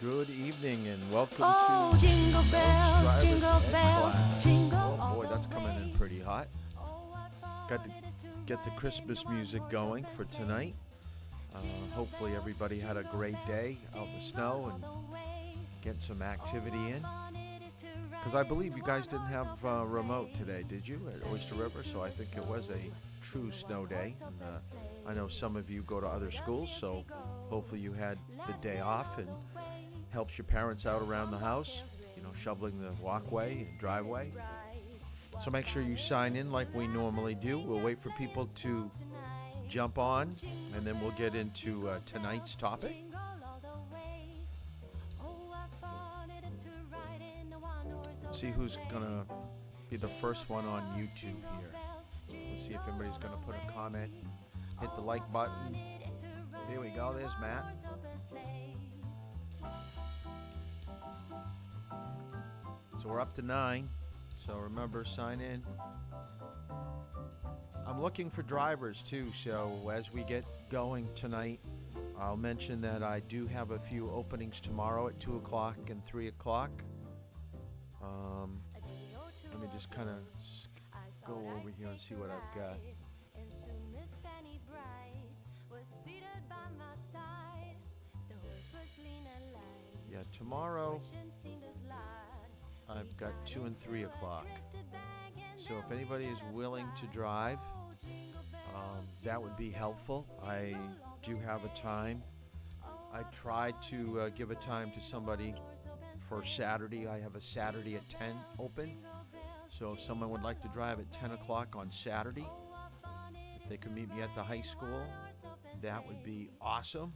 Good evening and welcome Oh, to jingle bells, Drivers jingle Ed bells, Class. jingle Oh all boy, the that's coming in way. pretty hot. Oh, what fun Got to it is to get the ride Christmas in the music one-horse going for open tonight. sleigh. Jingle Hopefully bells, everybody had a jingle great day bells, out in the jingle snow all and the way. get some Oh, activity what in. fun it is to Because ride I in believe the you guys didn't one-horse have open remote sleigh. today, did you, at Oyster River? So I think it was a true snow day. And I know some of you go to other schools, so hopefully you had the day off and helps your parents out around the house, shoveling the walkway and driveway. So make sure you sign in like we normally do. We'll wait for people to jump on, and then we'll get into tonight's topic. Let's see who's going to be the first one on YouTube here. Let's see if anybody's going to put a comment. Hit the like button. There we go. There's Matt. So we're up to 9. So remember, sign in. I'm looking for drivers too. So as we get going tonight, I'll mention that I do have a few openings tomorrow at 2 o'clock and 3 o'clock. Let me just kind of go over here and see what I've got. Yeah, tomorrow I've got 2 and 3 o'clock. So if anybody is willing to drive, that would be helpful. I do have a time. I tried to give a time to somebody for Saturday. I have a Saturday at 10 open. So if someone would like to drive at 10 o'clock on Saturday, if they could meet me at the high school, that would be awesome.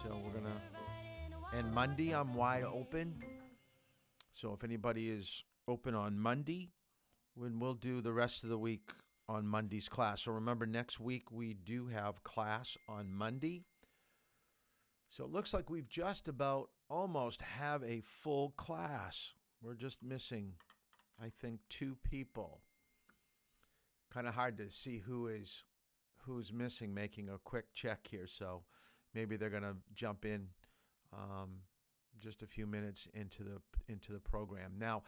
So we're going to... And Monday, I'm wide open. So if anybody is open on Monday, we'll do the rest of the week on Monday's class. So remember, next week we do have class on Monday. So it looks like we've just about almost have a full class. We're just missing, I think, 2 people. Kind of hard to see who's missing, making a quick check here. So maybe they're going to jump in just a few minutes into the program. Now,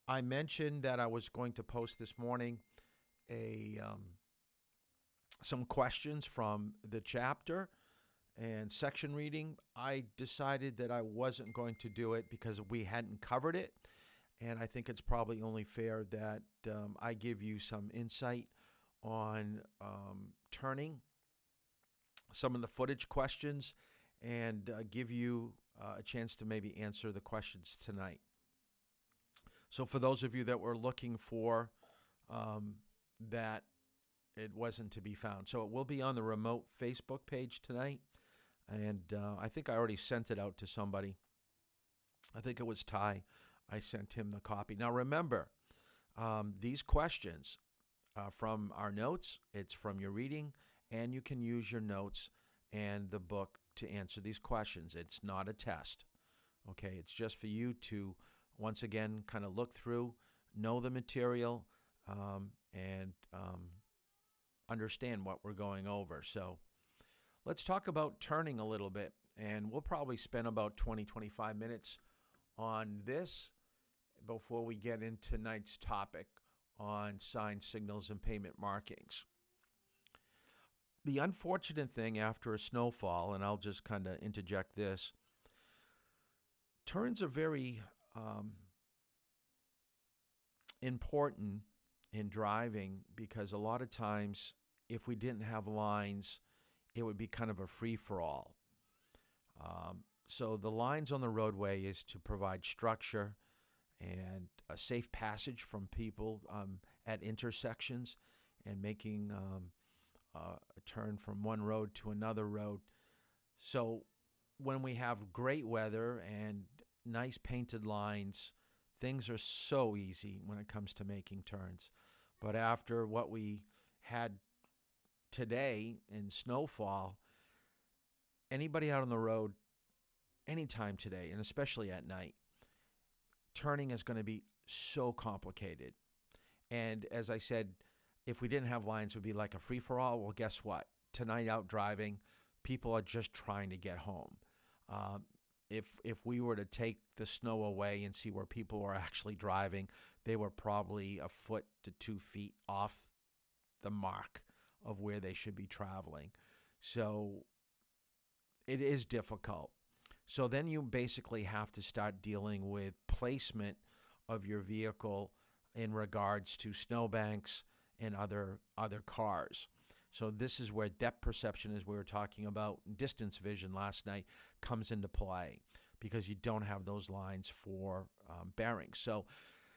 I mentioned that I was going to post this morning some questions from the chapter and section reading. I decided that I wasn't going to do it because we hadn't covered it, and I think it's probably only fair that I give you some insight on turning, some of the footage questions, and give you a chance to maybe answer the questions tonight. So for those of you that were looking for that, it wasn't to be found. So it will be on the remote Facebook page tonight. And I think I already sent it out to somebody. I think it was Ty. I sent him the copy. Now remember, these questions from our notes, it's from your reading, and you can use your notes and the book to answer these questions. It's not a test. Okay, it's just for you to, once again, kind of look through, know the material, and understand what we're going over. So let's talk about turning a little bit, and we'll probably spend about 20-25 minutes on this before we get into tonight's topic on sign signals and pavement markings. The unfortunate thing after a snowfall, and I'll just kind of interject this, turns are very important in driving because a lot of times if we didn't have lines, it would be kind of a free-for-all. So the lines on the roadway is to provide structure and a safe passage from people at intersections and making a turn from one road to another road. So when we have great weather and nice painted lines, things are so easy when it comes to making turns. But after what we had today in snowfall, anybody out on the road anytime today, and especially at night, turning is going to be so complicated. And as I said, if we didn't have lines, it would be like a free-for-all. Well, guess what? Tonight out driving, people are just trying to get home. if we were to take the snow away and see where people were actually driving, they were probably a foot to 2 feet off the mark of where they should be traveling. So it is difficult. So then you basically have to start dealing with placement of your vehicle in regards to snowbanks and other cars. So this is where depth perception, as we were talking about, distance vision last night, comes into play, because you don't have those lines for bearings. So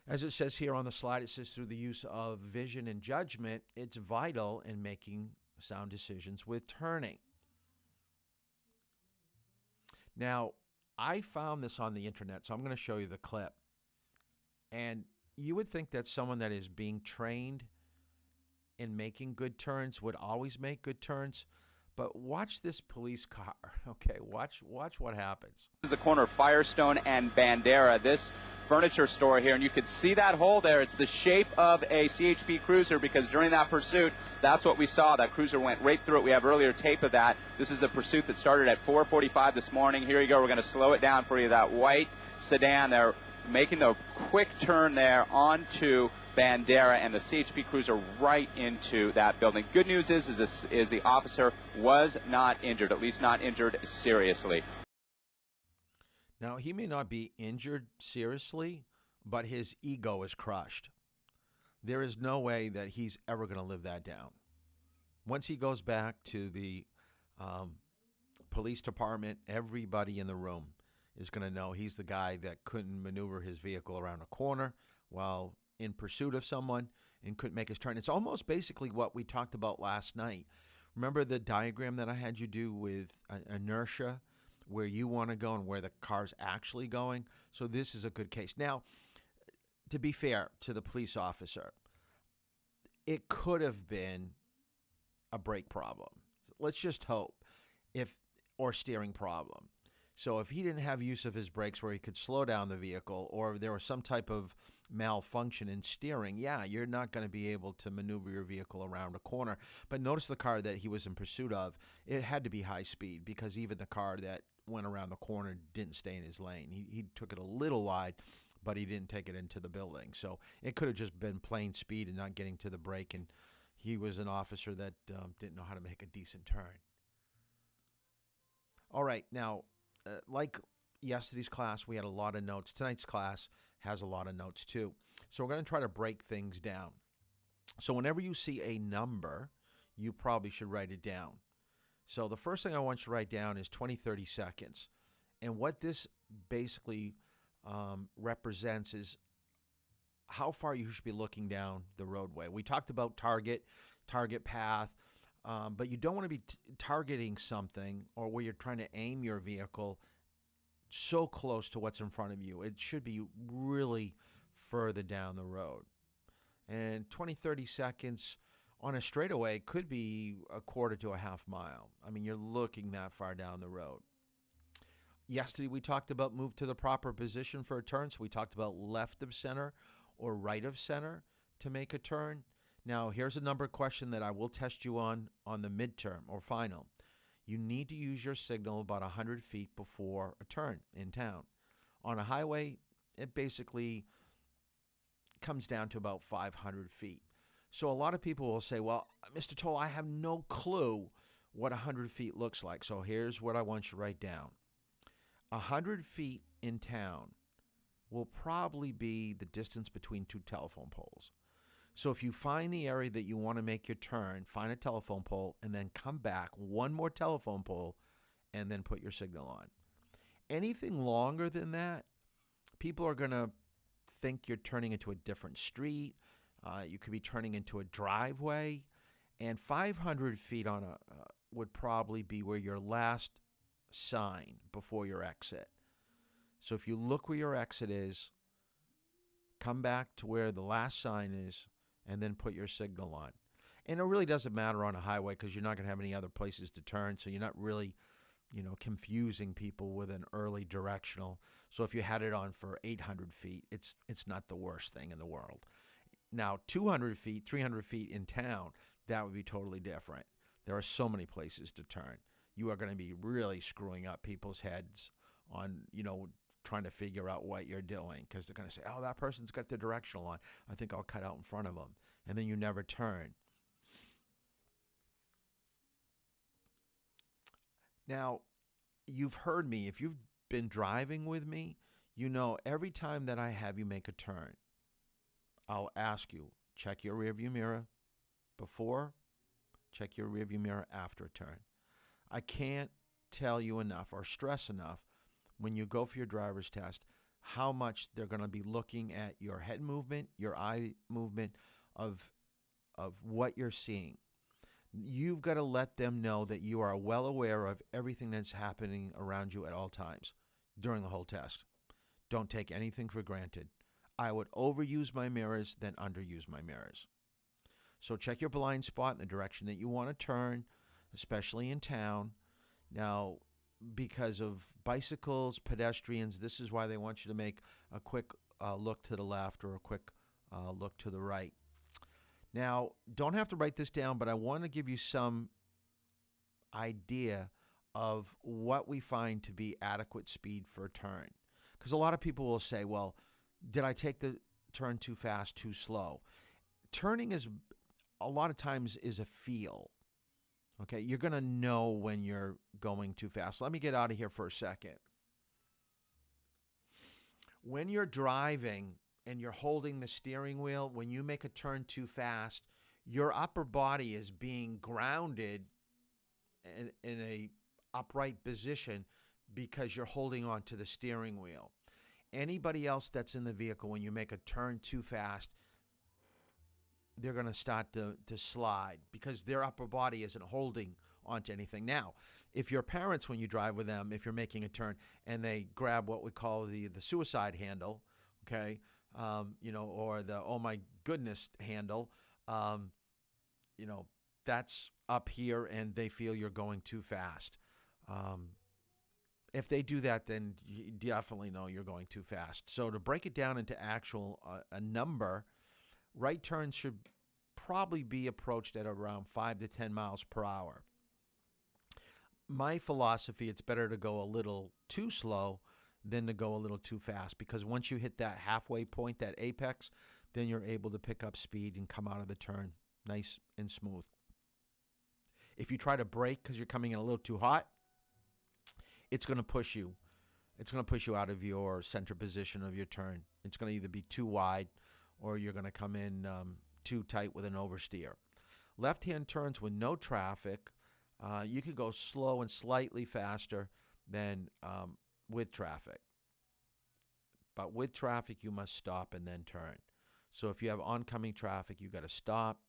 as it says here on the slide, it says through the use of vision and judgment, it's vital in making sound decisions with turning. Now, I found this on the internet, so I'm going to show you the clip. And you would think that someone that is being trained in making good turns would always make good turns, but watch this police car. Okay, watch what happens. This is the corner of Firestone and Bandera, this furniture store here, and you can see that hole there. It's the shape of a CHP cruiser, because during that pursuit, that's what we saw. That cruiser went right through it. We have earlier tape of that. This is the pursuit that started at 4:45 this morning. Here you go. We're going to slow it down for you. That white sedan there, making the quick turn there onto Bandera, and the CHP cruiser right into that building. Good news is the officer was not injured, at least not injured seriously. Now, he may not be injured seriously, but his ego is crushed. There is no way that he's ever going to live that down. Once he goes back to the police department, everybody in the room is going to know he's the guy that couldn't maneuver his vehicle around a corner while in pursuit of someone and couldn't make his turn. It's almost basically what we talked about last night. Remember the diagram that I had you do with inertia, where you want to go and where the car's actually going? So this is a good case. Now, to be fair to the police officer, it could have been a brake problem. Let's just hope. Or steering problem. So if he didn't have use of his brakes where he could slow down the vehicle, or there was some type of malfunction in steering, yeah, you're not going to be able to maneuver your vehicle around a corner. But notice the car that he was in pursuit of, it had to be high speed, because even the car that went around the corner didn't stay in his lane. He took it a little wide, but he didn't take it into the building. So it could have just been plain speed and not getting to the brake, and he was an officer that didn't know how to make a decent turn. All right, now, like yesterday's class, we had a lot of notes. Tonight's class has a lot of notes too. So we're going to try to break things down. So whenever you see a number, you probably should write it down. So the first thing I want you to write down is 20, 30 seconds. And what this basically represents is how far you should be looking down the roadway. We talked about target path, but you don't want to be targeting something or where you're trying to aim your vehicle so close to what's in front of you. It should be really further down the road. And 20, 30 seconds on a straightaway could be a quarter to a half mile. I mean, you're looking that far down the road. Yesterday, we talked about move to the proper position for a turn. So we talked about left of center or right of center to make a turn. Now, here's a number question that I will test you on the midterm or final. You need to use your signal about 100 feet before a turn in town. On a highway, it basically comes down to about 500 feet. So a lot of people will say, well, Mr. Toll, I have no clue what 100 feet looks like. So here's what I want you to write down. 100 feet in town will probably be the distance between two telephone poles. So if you find the area that you want to make your turn, find a telephone pole, and then come back one more telephone pole, and then put your signal on. Anything longer than that, people are going to think you're turning into a different street. You could be turning into a driveway. And 500 feet on would probably be where your last sign before your exit. So if you look where your exit is, come back to where the last sign is, and then put your signal on. And it really doesn't matter on a highway because you're not going to have any other places to turn, so you're not really, confusing people with an early directional. So if you had it on for 800 feet, it's not the worst thing in the world. Now, 200 feet, 300 feet in town, that would be totally different. There are so many places to turn. You are going to be really screwing up people's heads on, trying to figure out what you're doing, because they're going to say, oh, that person's got the directional on. I think I'll cut out in front of them. And then you never turn. Now, you've heard me. If you've been driving with me, every time that I have you make a turn, I'll ask you, check your rearview mirror before, check your rearview mirror after a turn. I can't tell you enough or stress enough when you go for your driver's test how much they're going to be looking at your head movement, your eye movement of what you're seeing. You've got to let them know that you are well aware of everything that's happening around you at all times during the whole test. Don't take anything for granted. I would overuse my mirrors than underuse my mirrors. So check your blind spot in the direction that you want to turn, especially in town. Now, because of bicycles, pedestrians, this is why they want you to make a quick look to the left or a quick look to the right. Now, don't have to write this down, but I want to give you some idea of what we find to be adequate speed for a turn. Because a lot of people will say, well, did I take the turn too fast, too slow? Turning is a lot of times is a feel. Okay, you're going to know when you're going too fast. Let me get out of here for a second. When you're driving and you're holding the steering wheel, when you make a turn too fast, your upper body is being grounded in a upright position because you're holding on to the steering wheel. Anybody else that's in the vehicle, when you make a turn too fast, they're going to start to slide because their upper body isn't holding onto anything. Now, if your parents, when you drive with them, if you're making a turn and they grab what we call the suicide handle, okay, or the oh my goodness handle, that's up here and they feel you're going too fast. If they do that, then you definitely know you're going too fast. So to break it down into actual a number, right turns should probably be approached at around 5 to 10 miles per hour. My philosophy, it's better to go a little too slow than to go a little too fast, because once you hit that halfway point, that apex, then you're able to pick up speed and come out of the turn nice and smooth. If you try to brake because you're coming in a little too hot, it's going to push you. It's going to push you out of your center position of your turn. It's going to either be too wide or you're going to come in too tight with an oversteer. Left-hand turns with no traffic, you can go slow and slightly faster than with traffic. But with traffic, you must stop and then turn. So if you have oncoming traffic, you got to stop,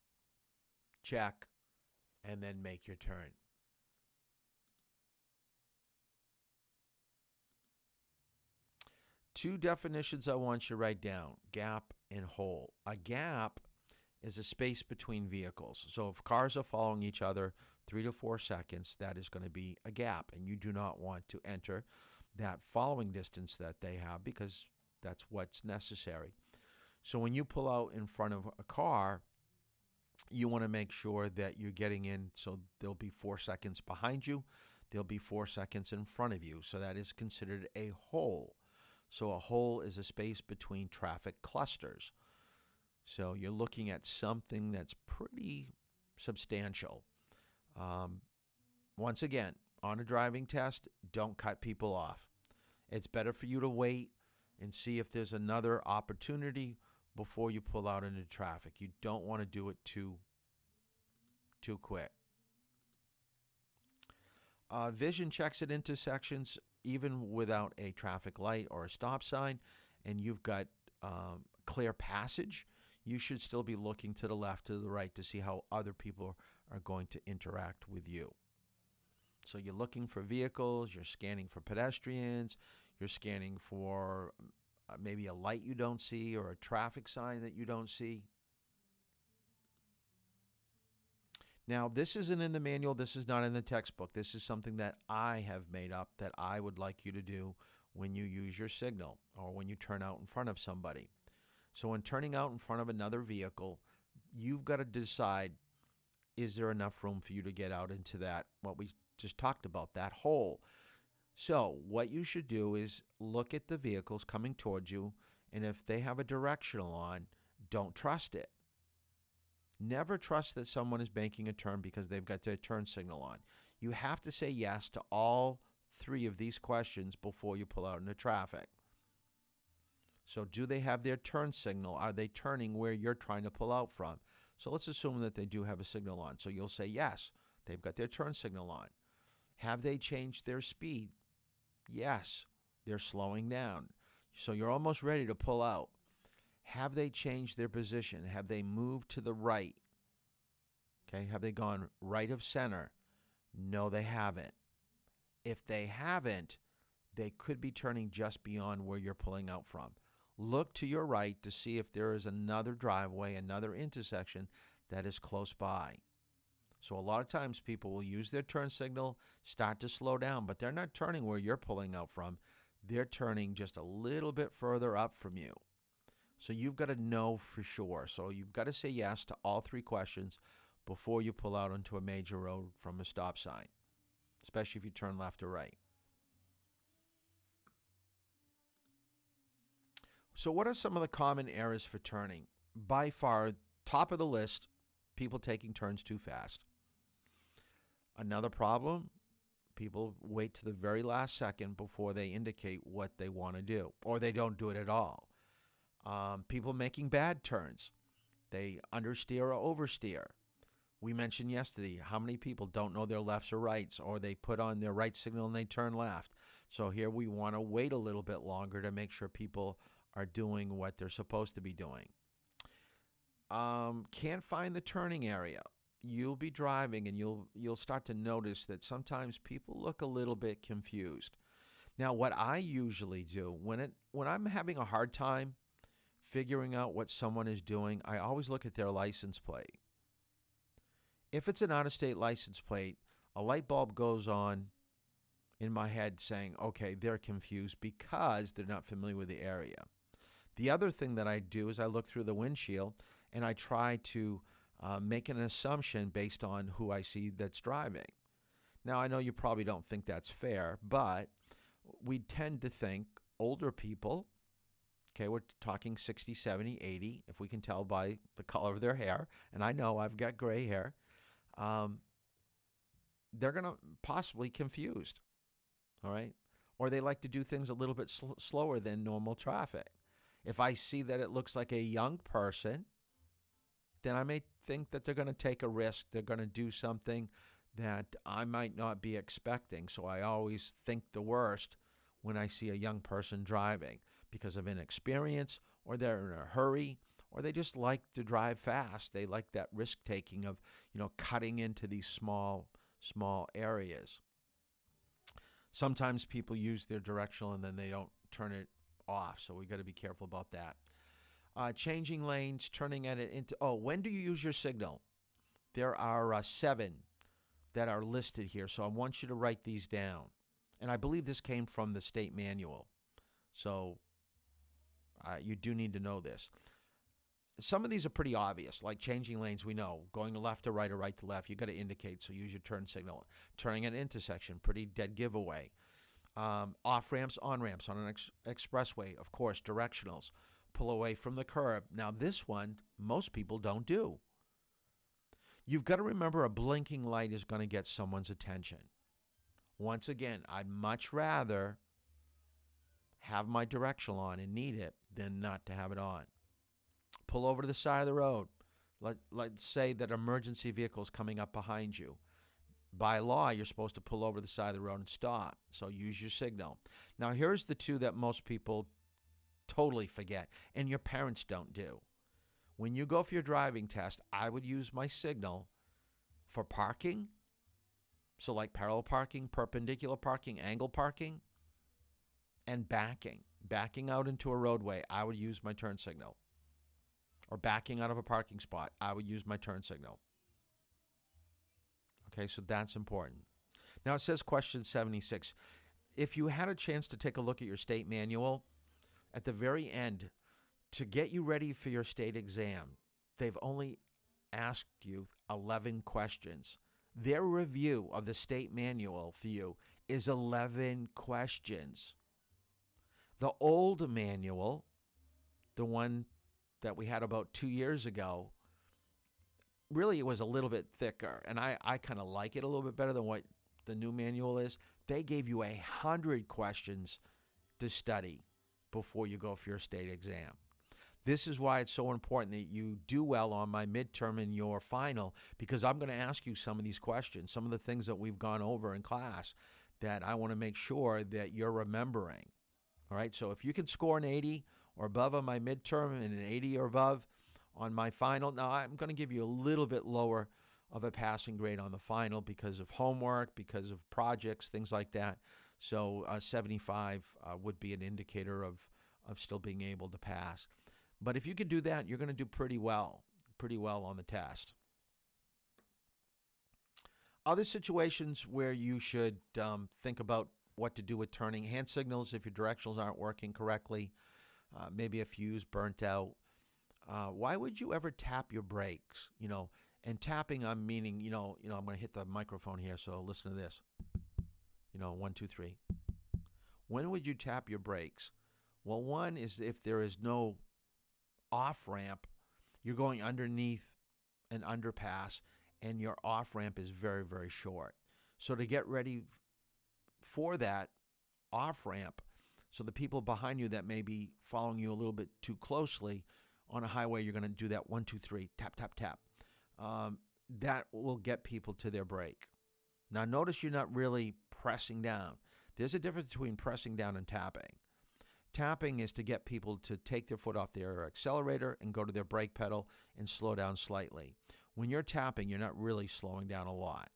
check, and then make your turn. Two definitions I want you to write down: gap and hole. A gap is a space between vehicles. So if cars are following each other 3 to 4 seconds, that is going to be a gap, and you do not want to enter that following distance that they have, because that's what's necessary. So when you pull out in front of a car, you want to make sure that you're getting in, so there'll be 4 seconds behind you, there'll be 4 seconds in front of you. So that is considered a hole. So a hole is a space between traffic clusters. So you're looking at something that's pretty substantial. Once again, on a driving test, don't cut people off. It's better for you to wait and see if there's another opportunity before you pull out into traffic. You don't want to do it too quick. Vision checks at intersections, even without a traffic light or a stop sign, and you've got clear passage, you should still be looking to the left, to the right, to see how other people are going to interact with you. So you're looking for vehicles, you're scanning for pedestrians, you're scanning for maybe a light you don't see or a traffic sign that you don't see. Now, this isn't in the manual. This is not in the textbook. This is something that I have made up that I would like you to do when you use your signal or when you turn out in front of somebody. So when turning out in front of another vehicle, you've got to decide, is there enough room for you to get out into that, what we just talked about, that hole. So what you should do is look at the vehicles coming towards you, and if they have a directional on, don't trust it. Never trust that someone is making a turn because they've got their turn signal on. You have to say yes to all 3 of these questions before you pull out into traffic. So do they have their turn signal? Are they turning where you're trying to pull out from? So let's assume that they do have a signal on. So you'll say yes, they've got their turn signal on. Have they changed their speed? Yes, they're slowing down. So you're almost ready to pull out. Have they changed their position? Have they moved to the right? Okay, have they gone right of center? No, they haven't. If they haven't, they could be turning just beyond where you're pulling out from. Look to your right to see if there is another driveway, another intersection that is close by. So a lot of times people will use their turn signal, start to slow down, but they're not turning where you're pulling out from. They're turning just a little bit further up from you. So you've got to know for sure. So you've got to say yes to all 3 questions before you pull out onto a major road from a stop sign, especially if you turn left or right. So what are some of the common errors for turning? By far, top of the list, people taking turns too fast. Another problem, people wait to the very last second before they indicate what they want to do, or they don't do it at all. People making bad turns. They understeer or oversteer. We mentioned yesterday how many people don't know their lefts or rights, or they put on their right signal and they turn left. So here we want to wait a little bit longer to make sure people are doing what they're supposed to be doing. Can't find the turning area. You'll be driving and you'll start to notice that sometimes people look a little bit confused. Now, what I usually do when I'm having a hard time figuring out what someone is doing, I always look at their license plate. If it's an out-of-state license plate, a light bulb goes on in my head saying, okay, they're confused because they're not familiar with the area. The other thing that I do is I look through the windshield and I try to make an assumption based on who I see that's driving. Now, I know you probably don't think that's fair, but we tend to think older people, okay, we're talking 60, 70, 80, if we can tell by the color of their hair, and I know I've got gray hair, they're going to possibly confused, all right? Or they like to do things a little bit slower than normal traffic. If I see that it looks like a young person, then I may think that they're going to take a risk. They're going to do something that I might not be expecting. So I always think the worst when I see a young person driving because of inexperience, or they're in a hurry, or they just like to drive fast. They like that risk-taking of, cutting into these small areas. Sometimes people use their directional and then they don't turn it off, so we got to be careful about that. Changing lanes, turning at it into, when do you use your signal? There are 7 that are listed here, so I want you to write these down. And I believe this came from the state manual, so you do need to know this. Some of these are pretty obvious, like changing lanes, we know. Going left to right or right to left, you got to indicate, so use your turn signal. Turning at an intersection, pretty dead giveaway. Off-ramps, on-ramps on an expressway, of course, directionals. Pull away from the curb. Now, this one, most people don't do. You've got to remember a blinking light is going to get someone's attention. Once again, I'd much rather have my directional on and need it than not to have it on. Pull over to the side of the road. Let's say that emergency vehicle is coming up behind you. By law, you're supposed to pull over to the side of the road and stop. So use your signal. Now, here's the 2 that most people totally forget, and your parents don't do. When you go for your driving test, I would use my signal for parking. So like parallel parking, perpendicular parking, angle parking, and backing. Backing out into a roadway, I would use my turn signal. Or backing out of a parking spot, I would use my turn signal. Okay, so that's important. Now it says question 76. If you had a chance to take a look at your state manual, at the very end, to get you ready for your state exam, they've only asked you 11 questions. Their review of the state manual for you is 11 questions. The old manual, the one that we had about 2 years ago, really it was a little bit thicker, and I kind of like it a little bit better than what the new manual is. They gave you 100 questions to study before you go for your state exam. This is why it's so important that you do well on my midterm and your final, because I'm going to ask you some of these questions, some of the things that we've gone over in class that I want to make sure that you're remembering. All right, so if you can score an 80 or above on my midterm and an 80 or above on my final, now I'm going to give you a little bit lower of a passing grade on the final because of homework, because of projects, things like that. So 75 would be an indicator of still being able to pass. But if you can do that, you're going to do pretty well on the test. Other situations where you should think about what to do with turning: hand signals if your directionals aren't working correctly, maybe a fuse burnt out. Why would you ever tap your brakes? And tapping, I'm meaning, I'm going to hit the microphone here, so listen to this. 1, 2, 3. When would you tap your brakes? Well, one is if there is no off-ramp, you're going underneath an underpass, and your off-ramp is very, very short. So to get ready for that off-ramp, so the people behind you that may be following you a little bit too closely on a highway, you're going to do that 1, 2, 3, tap, tap, tap. That will get people to their brake. Now, notice you're not really pressing down. There's a difference between pressing down and tapping. Tapping is to get people to take their foot off their accelerator and go to their brake pedal and slow down slightly. When you're tapping, you're not really slowing down a lot.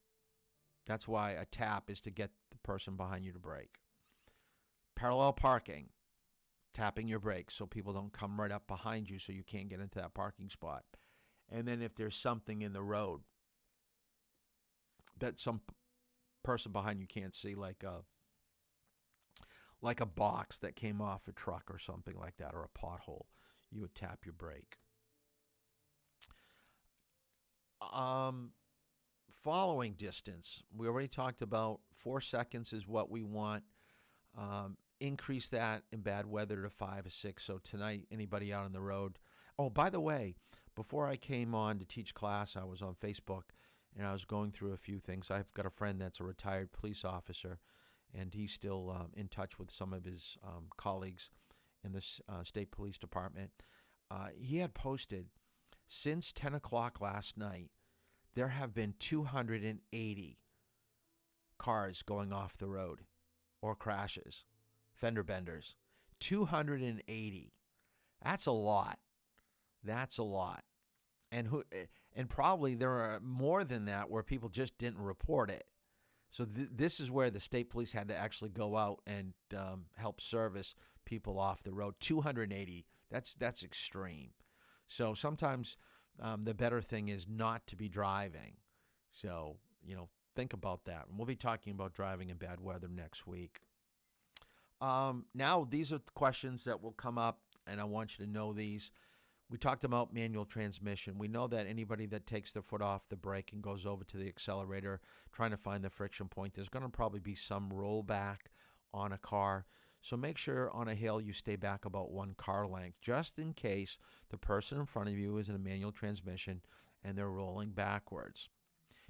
That's why a tap is to get the person behind you to brake. Parallel parking, tapping your brakes so people don't come right up behind you so you can't get into that parking spot. And then if there's something in the road that some person behind you can't see, like a box that came off a truck or something like that, or a pothole, you would tap your brake. Following distance, we already talked about 4 seconds is what we want. Increase that in bad weather to 5 or 6. So tonight, anybody out on the road. Oh, by the way, before I came on to teach class, I was on Facebook and I was going through a few things. I've got a friend that's a retired police officer, and he's still in touch with some of his colleagues in the state police department. He had posted, since 10 o'clock last night, there have been 280 cars going off the road or crashes, fender benders. 280. That's a lot. That's a lot. And probably there are more than that where people just didn't report it. So this is where the state police had to actually go out and help service people off the road. 280. That's extreme. So sometimes the better thing is not to be driving. So, think about that. And we'll be talking about driving in bad weather next week. Now, these are questions that will come up, and I want you to know these. We talked about manual transmission. We know that anybody that takes their foot off the brake and goes over to the accelerator trying to find the friction point, there's going to probably be some rollback on a car. So make sure on a hill you stay back about 1 car length, just in case the person in front of you is in a manual transmission and they're rolling backwards.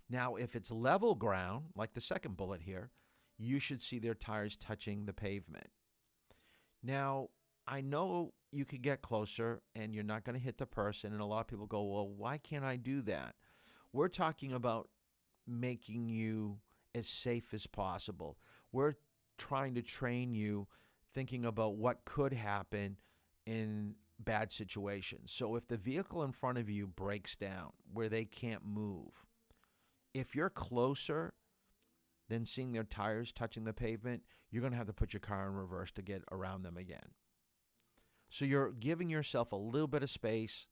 Now, if it's level ground, like the second bullet here, you should see their tires touching the pavement. Now, I know you could get closer and you're not going to hit the person, and a lot of people go, well, why can't I do that? We're talking about making you as safe as possible. We're trying to train you thinking about what could happen in bad situations. So if the vehicle in front of you breaks down where they can't move, if you're closer than seeing their tires touching the pavement, you're going to have to put your car in reverse to get around them again. So you're giving yourself a little bit of space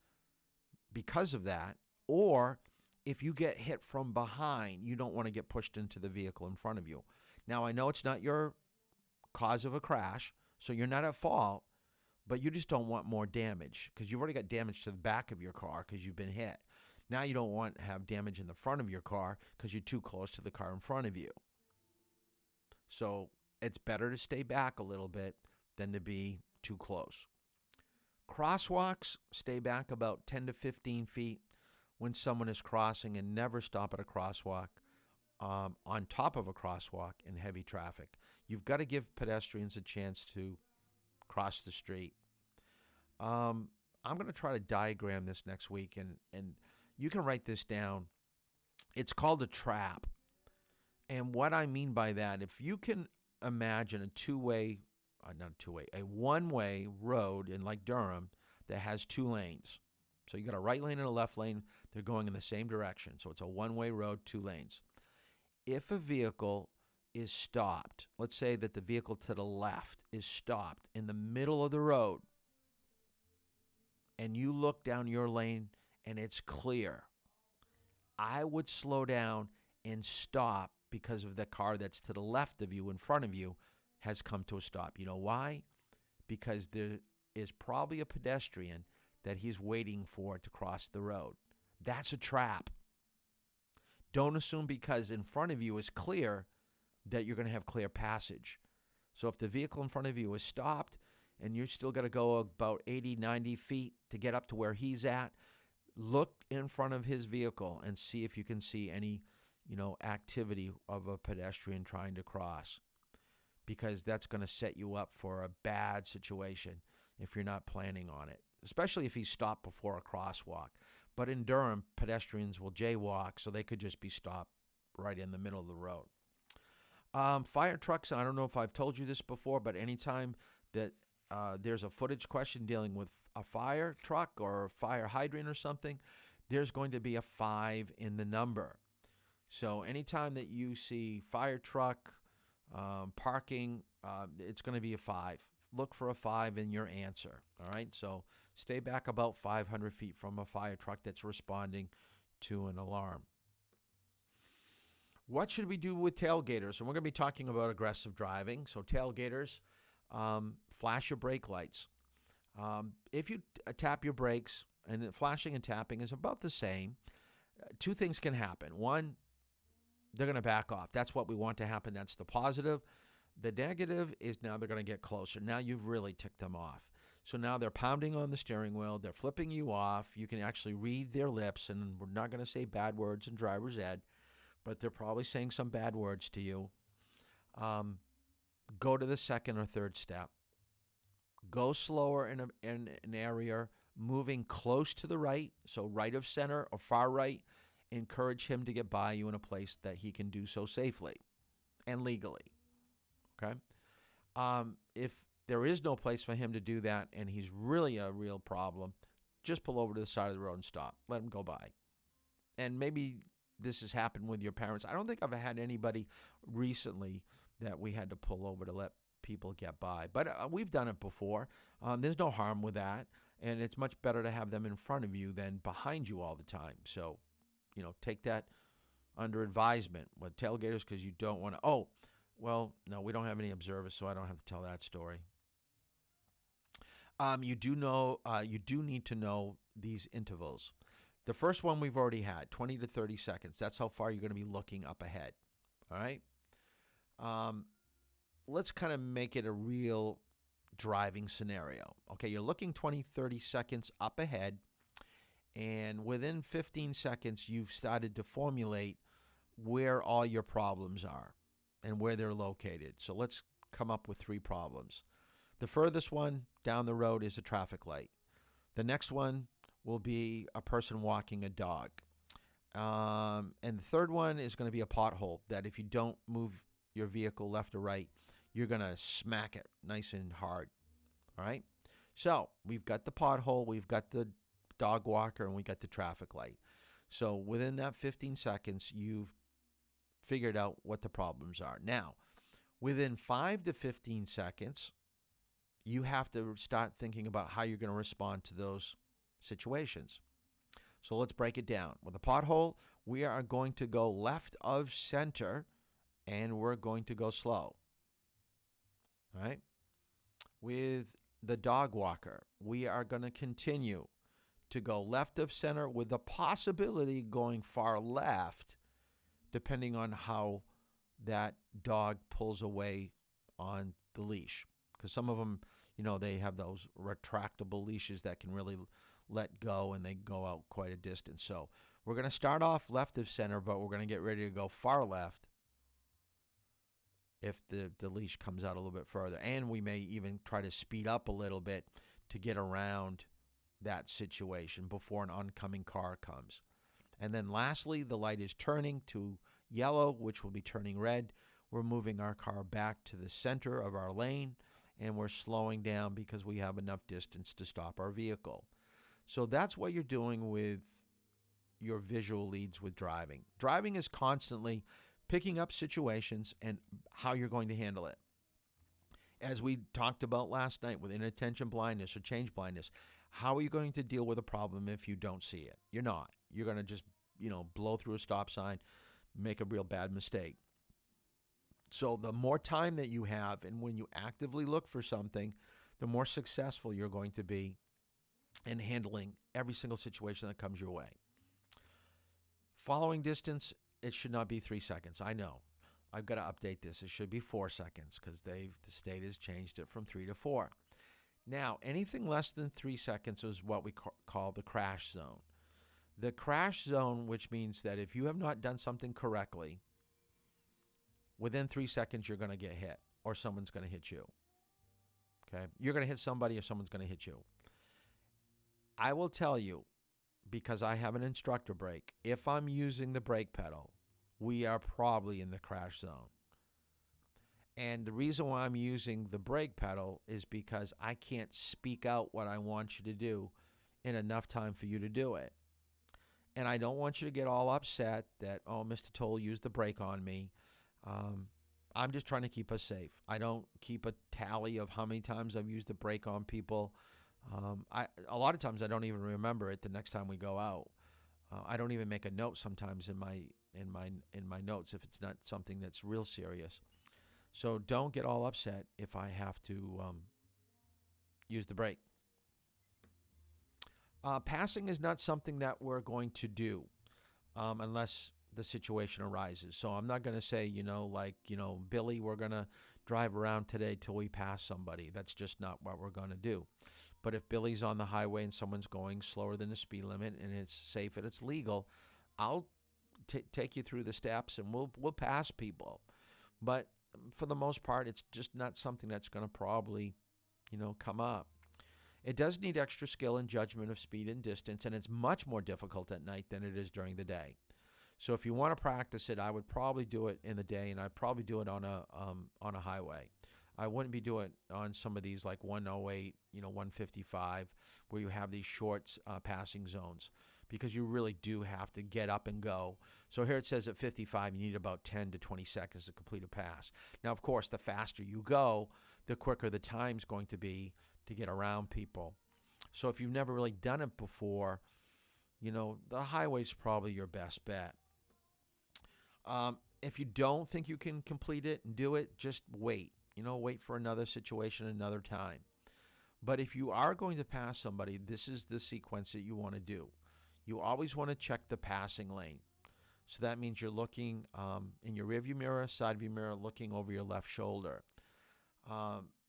because of that. Or if you get hit from behind, you don't want to get pushed into the vehicle in front of you. Now, I know it's not your cause of a crash, so you're not at fault, but you just don't want more damage because you've already got damage to the back of your car because you've been hit. Now you don't want to have damage in the front of your car because you're too close to the car in front of you. So it's better to stay back a little bit than to be too close. Crosswalks, stay back about 10 to 15 feet when someone is crossing, and never stop at a crosswalk on top of a crosswalk in heavy traffic. You've got to give pedestrians a chance to cross the street. I'm going to try to diagram this next week, and you can write this down. It's called a trap. And what I mean by that, if you can imagine a one-way road in like Durham that has two lanes. So you got a right lane and a left lane. They're going in the same direction. So it's a one-way road, two lanes. If a vehicle is stopped, let's say that the vehicle to the left is stopped in the middle of the road, and you look down your lane and it's clear, I would slow down and stop because of the car that's to the left of you, in front of you, has come to a stop. You know why? Because there is probably a pedestrian that he's waiting for to cross the road. That's a trap. Don't assume because in front of you is clear that you're going to have clear passage. So if the vehicle in front of you is stopped and you're still got to go about 80, 90 feet to get up to where he's at, look in front of his vehicle and see if you can see any, activity of a pedestrian trying to cross, because that's going to set you up for a bad situation if you're not planning on it, especially if he's stopped before a crosswalk. But in Durham, pedestrians will jaywalk, so they could just be stopped right in the middle of the road. Fire trucks, I don't know if I've told you this before, but anytime that there's a footage question dealing with a fire truck or a fire hydrant or something, there's going to be a 5 in the number. So anytime that you see fire truck, parking, it's going to be a 5. Look for a 5 in your answer, all right? So stay back about 500 feet from a fire truck that's responding to an alarm. What should we do with tailgaters? And we're going to be talking about aggressive driving. So tailgaters, flash your brake lights. If you tap your brakes, and flashing and tapping is about the same, two things can happen. One, they're going to back off. That's what we want to happen. That's the positive. The negative is now they're going to get closer. Now you've really ticked them off. So now they're pounding on the steering wheel. They're flipping you off. You can actually read their lips, and we're not going to say bad words in driver's ed, but they're probably saying some bad words to you. Go to the second or third step. Go slower in an area, moving close to the right, so right of center or far right. Encourage him to get by you in a place that he can do so safely and legally. Okay? If there is no place for him to do that and he's really a real problem, just pull over to the side of the road and stop. Let him go by. And maybe this has happened with your parents. I don't think I've had anybody recently that we had to pull over to let people get by. But we've done it before. There's no harm with that. And it's much better to have them in front of you than behind you all the time. So, take that under advisement with tailgaters, because you don't want to. Oh, well, no, we don't have any observers, so I don't have to tell that story. You do need to know these intervals. The first one we've already had, 20 to 30 seconds. That's how far you're going to be looking up ahead. All right? Let's kind of make it a real driving scenario. Okay, you're looking 20, 30 seconds up ahead, and within 15 seconds, you've started to formulate where all your problems are and where they're located. So let's come up with 3 problems. The furthest one down the road is a traffic light. The next one will be a person walking a dog. And the third one is going to be a pothole that if you don't move your vehicle left or right, you're going to smack it nice and hard. All right? So we've got the pothole, we've got the dog walker, and we got the traffic light. So within that 15 seconds, you've figured out what the problems are. Now, within 5 to 15 seconds, you have to start thinking about how you're going to respond to those situations. So let's break it down. With a pothole, we are going to go left of center, and we're going to go slow. All right? With the dog walker, we are going to continue to go left of center with the possibility going far left, depending on how that dog pulls away on the leash. Because some of them, they have those retractable leashes that can really let go and they go out quite a distance. So we're going to start off left of center, but we're going to get ready to go far left if the leash comes out a little bit further. And we may even try to speed up a little bit to get around that situation before an oncoming car comes. And then lastly, the light is turning to yellow, which will be turning red. We're moving our car back to the center of our lane, and we're slowing down because we have enough distance to stop our vehicle. So that's what you're doing with your visual leads with driving. Driving is constantly picking up situations and how you're going to handle it. As we talked about last night with inattention blindness or change blindness, how are you going to deal with a problem if you don't see it? You're not. You're going to just, blow through a stop sign, make a real bad mistake. So the more time that you have and when you actively look for something, the more successful you're going to be in handling every single situation that comes your way. Following distance, it should not be 3 seconds. I know. I've got to update this. It should be 4 seconds because the state has changed it from 3 to 4. Now, anything less than 3 seconds is what we call the crash zone. The crash zone, which means that if you have not done something correctly, within 3 seconds you're going to get hit or someone's going to hit you. Okay? You're going to hit somebody or someone's going to hit you. I will tell you, because I have an instructor brake, if I'm using the brake pedal, we are probably in the crash zone. And the reason why I'm using the brake pedal is because I can't speak out what I want you to do in enough time for you to do it. And I don't want you to get all upset that, oh, Mr. Toll used the brake on me. I'm just trying to keep us safe. I don't keep a tally of how many times I've used the brake on people. A lot of times I don't even remember it the next time we go out. I don't even make a note sometimes in my notes if it's not something that's real serious. So don't get all upset if I have to use the brake. Passing is not something that we're going to do unless the situation arises. So I'm not going to say, Billy, we're going to drive around today till we pass somebody. That's just not what we're going to do. But if Billy's on the highway and someone's going slower than the speed limit and it's safe and it's legal, I'll take you through the steps and we'll pass people. But for the most part, it's just not something that's going to probably, come up. It does need extra skill and judgment of speed and distance, and it's much more difficult at night than it is during the day. So if you want to practice it, I would probably do it in the day, and I'd probably do it on a highway. I wouldn't be doing it on some of these like 108, 155, where you have these short passing zones, because you really do have to get up and go. So here it says at 55, you need about 10 to 20 seconds to complete a pass. Now, of course, the faster you go, the quicker the time's going to be to get around people. So if you've never really done it before, the highway's probably your best bet. If you don't think you can complete it and do it, just wait. Wait for another situation another time. But if you are going to pass somebody, this is the sequence that you want to do. You always want to check the passing lane. So that means you're looking in your rearview mirror, side view mirror, looking over your left shoulder.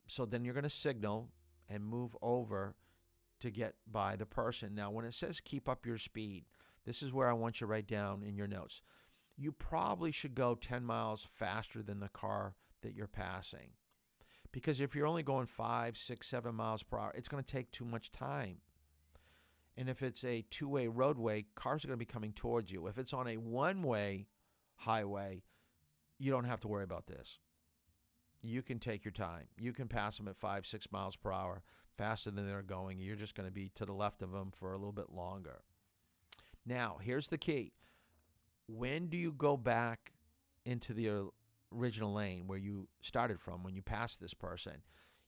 So then you're going to signal and move over to get by the person. Now, when it says keep up your speed, this is where I want you to write down in your notes. You probably should go 10 miles faster than the car that you're passing. Because if you're only going 5, 6, 7 miles per hour, it's going to take too much time. And if it's a two-way roadway, cars are going to be coming towards you. If it's on a one-way highway, you don't have to worry about this. You can take your time. You can pass them at 5, 6 miles per hour faster than they're going. You're just going to be to the left of them for a little bit longer. Now, here's the key. When do you go back into the original lane where you started from when you passed this person?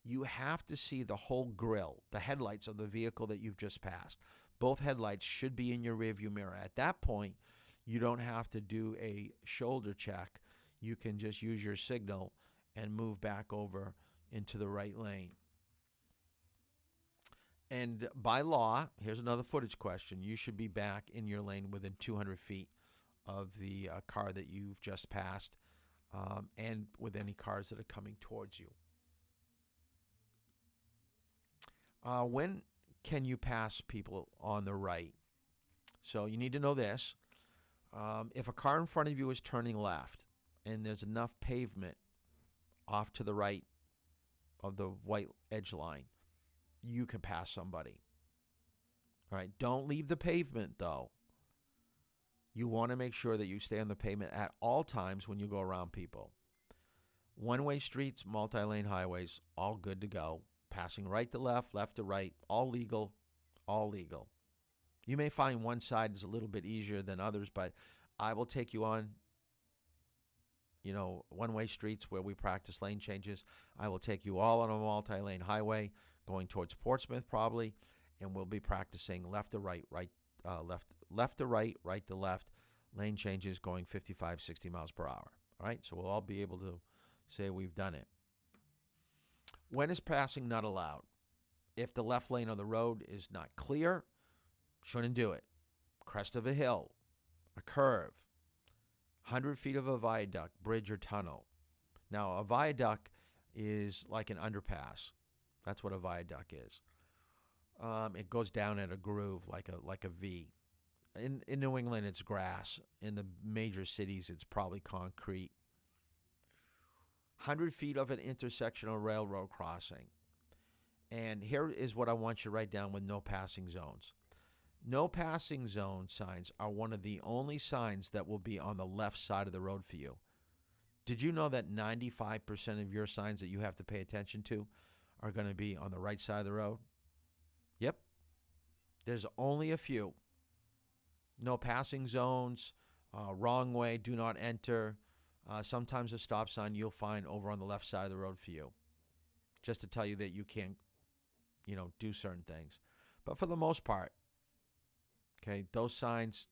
You have to see the whole grille, the headlights of the vehicle that you've just passed. Both headlights should be in your rearview mirror. At that point, you don't have to do a shoulder check. You can just use your signal and move back over into the right lane. And by law, here's another footage question. You should be back in your lane within 200 feet of the car that you've just passed and with any cars that are coming towards you. When can you pass people on the right? So you need to know this. If a car in front of you is turning left and there's enough pavement off to the right of the white edge line, you can pass somebody. All right, don't leave the pavement, though. You want to make sure that you stay on the pavement at all times when you go around people. One-way streets, multi-lane highways, all good to go. Passing right to left, left to right, all legal, all legal. You may find one side is a little bit easier than others, but I will take you on, one-way streets where we practice lane changes. I will take you all on a multi-lane highway going towards Portsmouth probably, and we'll be practicing left to right, left to right, right to left, lane changes going 55, 60 miles per hour. All right, so we'll all be able to say we've done it. When is passing not allowed? If the left lane of the road is not clear, shouldn't do it. Crest of a hill, a curve, 100 feet of a viaduct, bridge, or tunnel. Now, a viaduct is like an underpass. That's what a viaduct is. It goes down at a groove like a V. In New England, it's grass. In the major cities, it's probably concrete. 100 feet of an intersectional railroad crossing. And here is what I want you to write down with no passing zones. No passing zone signs are one of the only signs that will be on the left side of the road for you. Did you know that 95% of your signs that you have to pay attention to are going to be on the right side of the road? Yep. There's only a few. No passing zones, wrong way, do not enter. Sometimes a stop sign you'll find over on the left side of the road for you, just to tell you that you can't, do certain things. But for the most part, okay, those signs,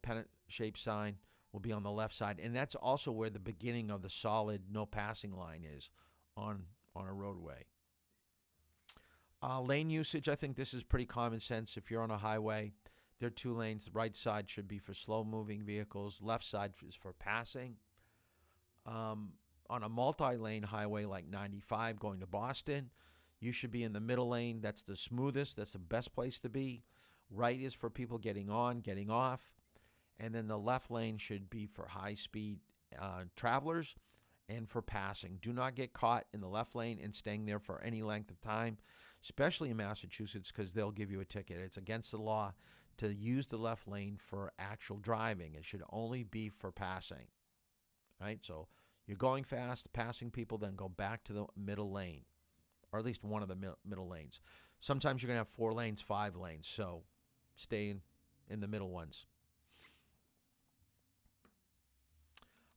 pennant-shaped sign will be on the left side, and that's also where the beginning of the solid no passing line is on a roadway. Lane usage, I think this is pretty common sense. If you're on a highway, there are two lanes. The right side should be for slow-moving vehicles. Left side is for passing. On a multi-lane highway like 95 going to Boston, you should be in the middle lane. That's the smoothest. That's the best place to be. Right is for people getting on, getting off. And then the left lane should be for high-speed travelers and for passing. Do not get caught in the left lane and staying there for any length of time, especially in Massachusetts, because they'll give you a ticket. It's against the law to use the left lane for actual driving. It should only be for passing. Right? So you're going fast, passing people, then go back to the middle lane, or at least one of the middle lanes. Sometimes you're going to have 4 lanes, 5 lanes, so stay in the middle ones.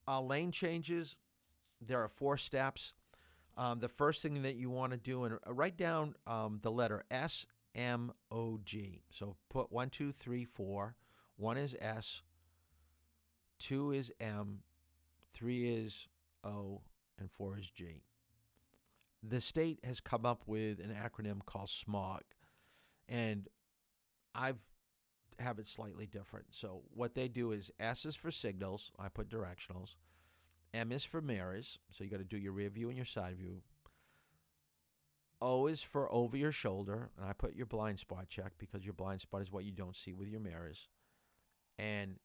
Lane changes, there are 4 steps. The first thing that you want to do, and write down the letter S, M, O, G. So put 1, 2, 3, 4. 1 is S, 2 is M, 3 is O, and 4 is G. The state has come up with an acronym called SMOG, and I have it slightly different. So what they do is S is for signals. I put directionals. M is for mirrors, so you got to do your rear view and your side view. O is for over your shoulder, and I put your blind spot check because your blind spot is what you don't see with your mirrors. And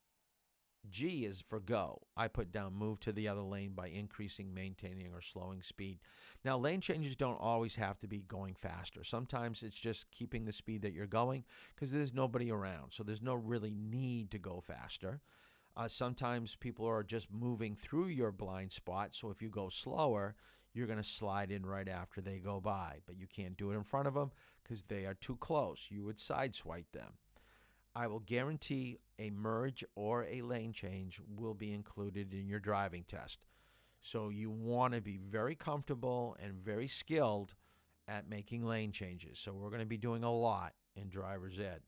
G is for go. I put down move to the other lane by increasing, maintaining, or slowing speed. Now, lane changes don't always have to be going faster. Sometimes it's just keeping the speed that you're going because there's nobody around, so there's no really need to go faster. Sometimes people are just moving through your blind spot, so if you go slower, you're going to slide in right after they go by, but you can't do it in front of them because they are too close. You would sideswipe them. I will guarantee a merge or a lane change will be included in your driving test. So you want to be very comfortable and very skilled at making lane changes. So we're going to be doing a lot in driver's ed.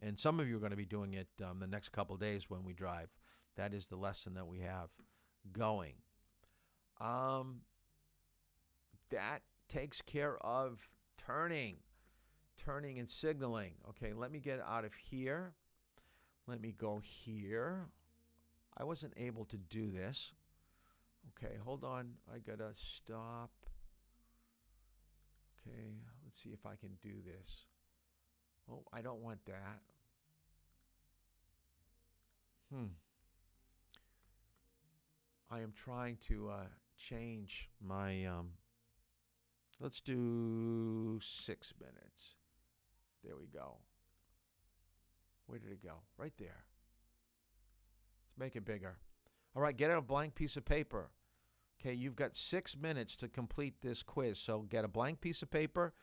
And some of you are going to be doing it the next couple of days when we drive. That is the lesson that we have going. That takes care of turning and signaling. Okay, let me get out of here. Let me go here. I wasn't able to do this. Okay, hold on. I gotta stop. Okay, let's see if I can do this. Oh, I don't want that. I am trying to change my. Let's do 6 minutes. There we go. Where did it go? Right there. Let's make it bigger. All right, get out a blank piece of paper. Okay, you've got 6 minutes to complete this quiz. So get a blank piece of paper,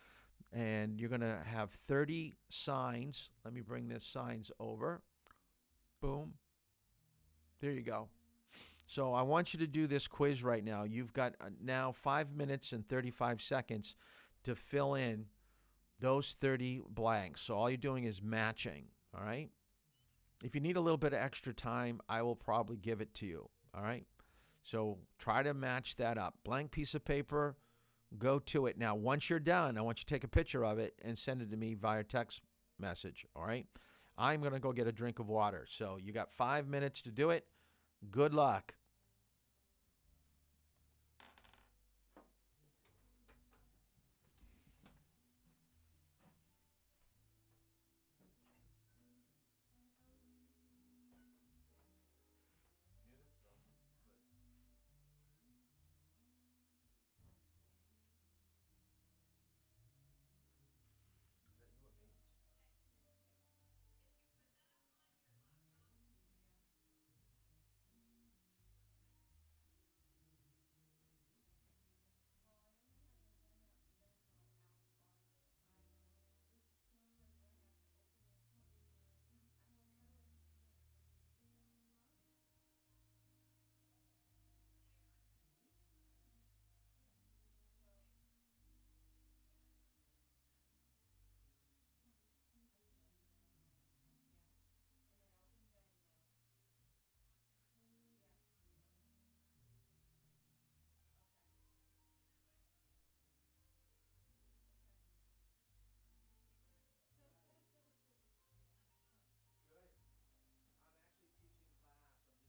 and you're going to have 30 signs. Let me bring this signs over. Boom. There you go. So I want you to do this quiz right now. You've got now 5 minutes and 35 seconds to fill in those 30 blanks. So all you're doing is matching, all right? If you need a little bit of extra time, I will probably give it to you, all right? So try to match that up. Blank piece of paper, go to it. Now, once you're done, I want you to take a picture of it and send it to me via text message, all right? I'm going to go get a drink of water. So you got 5 minutes to do it. Good luck. Good. I'm actually teaching class. I'm just taking a break. Whoop. Oh, I just got your mother with water. I just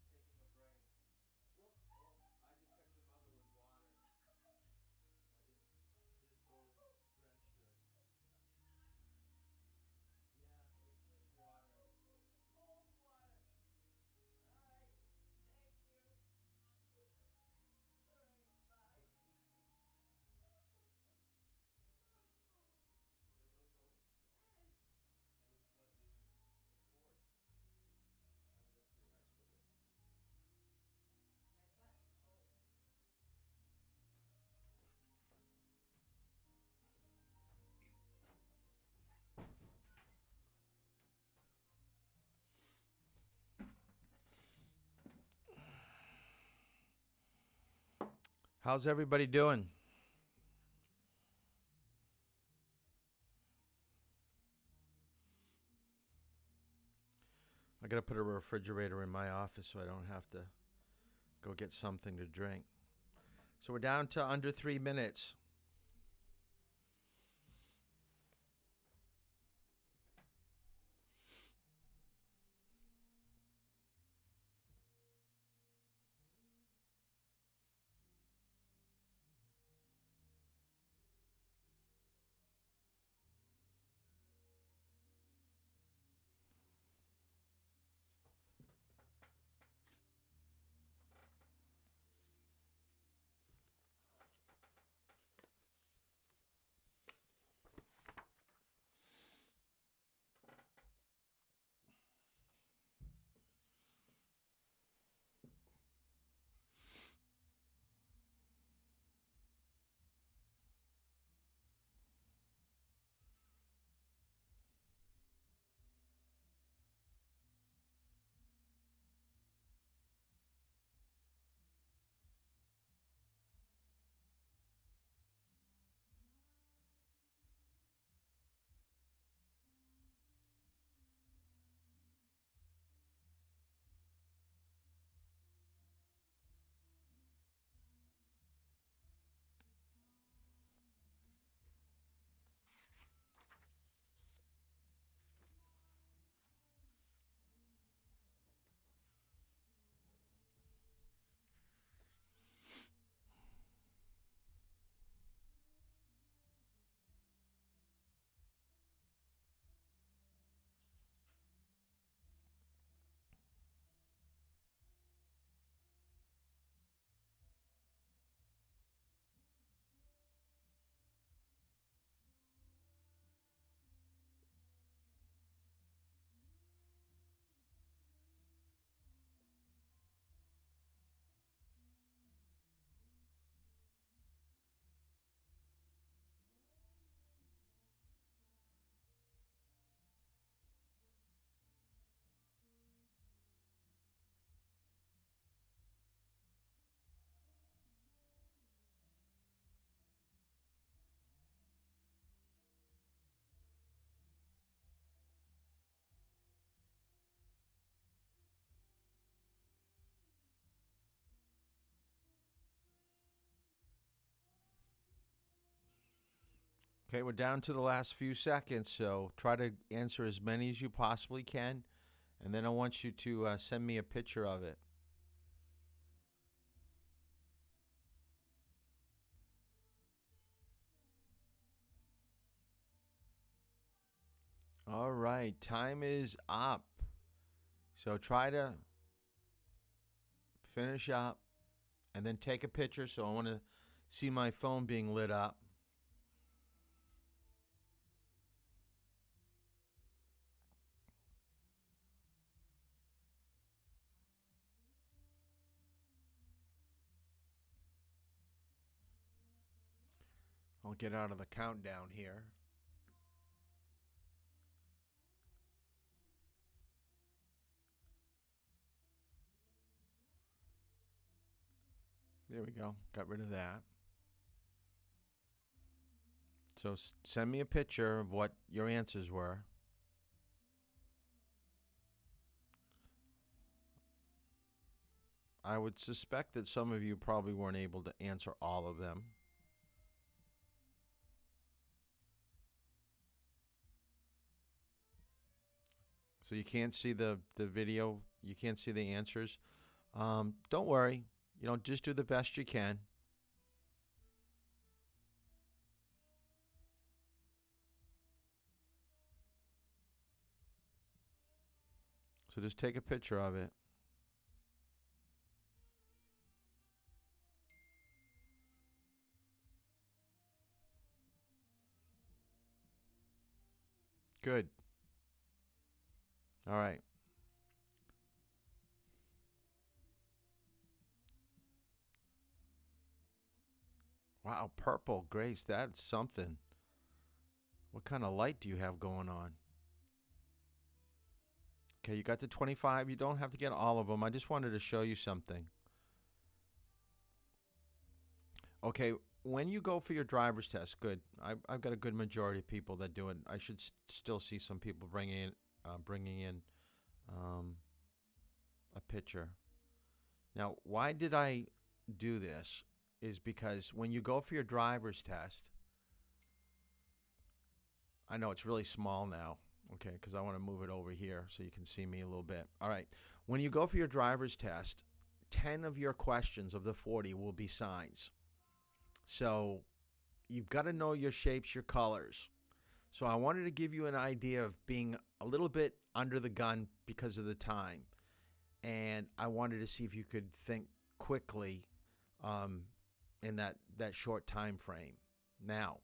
totally drenched her. Yeah, it's just water. Cold water. All right. Thank you. All right. Bye. That's cold. Is it really cold? Yes. It was what you poured. I ended up putting ice with it. My butt's cold. How's everybody doing? I got to put a refrigerator in my office so I don't have to go get something to drink. So we're down to under 3 minutes. Okay, we're down to the last few seconds, so try to answer as many as you possibly can, and then I want you to send me a picture of it. All right, time is up. So try to finish up and then take a picture. So I want to see my phone being lit up. I'll get out of the countdown here. There we go. Got rid of that. So send me a picture of what your answers were. I would suspect that some of you probably weren't able to answer all of them. So you can't see the video. You can't see the answers. Don't worry. You know, just do the best you can. So just take a picture of it. Good. All right. Wow, purple, Grace, that's something. What kind of light do you have going on? Okay, you got the 25. You don't have to get all of them. I just wanted to show you something. Okay, when you go for your driver's test, good. I've got a good majority of people that do it. I should still see some people bringing in a picture. Now, why did I do this? Is because when you go for your driver's test, I know it's really small now, okay, because I want to move it over here so you can see me a little bit. All right, when you go for your driver's test, 10 of your questions of the 40 will be signs. So you've got to know your shapes, your colors. So I wanted to give you an idea of being a little bit under the gun because of the time. And I wanted to see if you could think quickly in that short time frame. Now,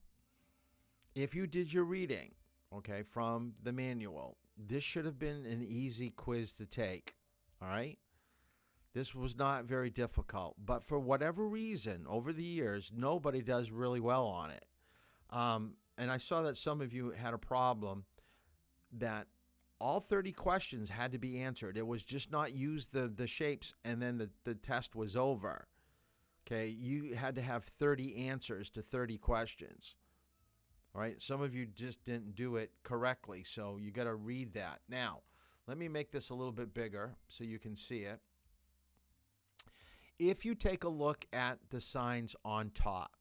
if you did your reading, okay, from the manual, this should have been an easy quiz to take, all right? This was not very difficult, but for whatever reason, over the years, nobody does really well on it. And I saw that some of you had a problem that all 30 questions had to be answered. It was just not use the shapes and then the test was over. Okay, you had to have 30 answers to 30 questions. All right, some of you just didn't do it correctly, so you got to read that. Now, let me make this a little bit bigger so you can see it. If you take a look at the signs on top,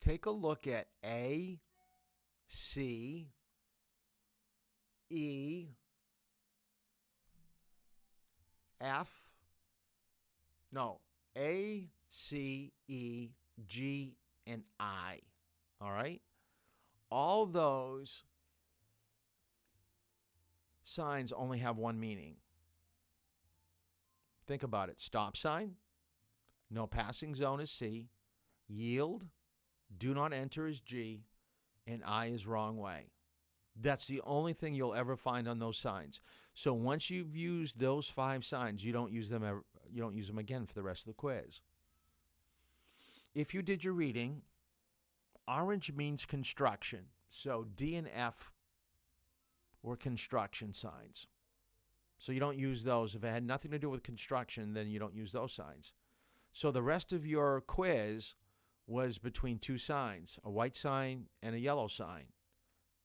take a look at A, C, E, F, no, A, C, E, G, and I. All right? All those signs only have one meaning. Think about it. Stop sign, no passing zone is C, yield, do not enter is G, and I is wrong way. That's the only thing you'll ever find on those signs. So once you've used those 5 signs, you don't use them again for the rest of the quiz. If you did your reading, orange means construction. So D and F were construction signs. So you don't use those. If it had nothing to do with construction, then you don't use those signs. So the rest of your quiz was between 2 signs, a white sign and a yellow sign.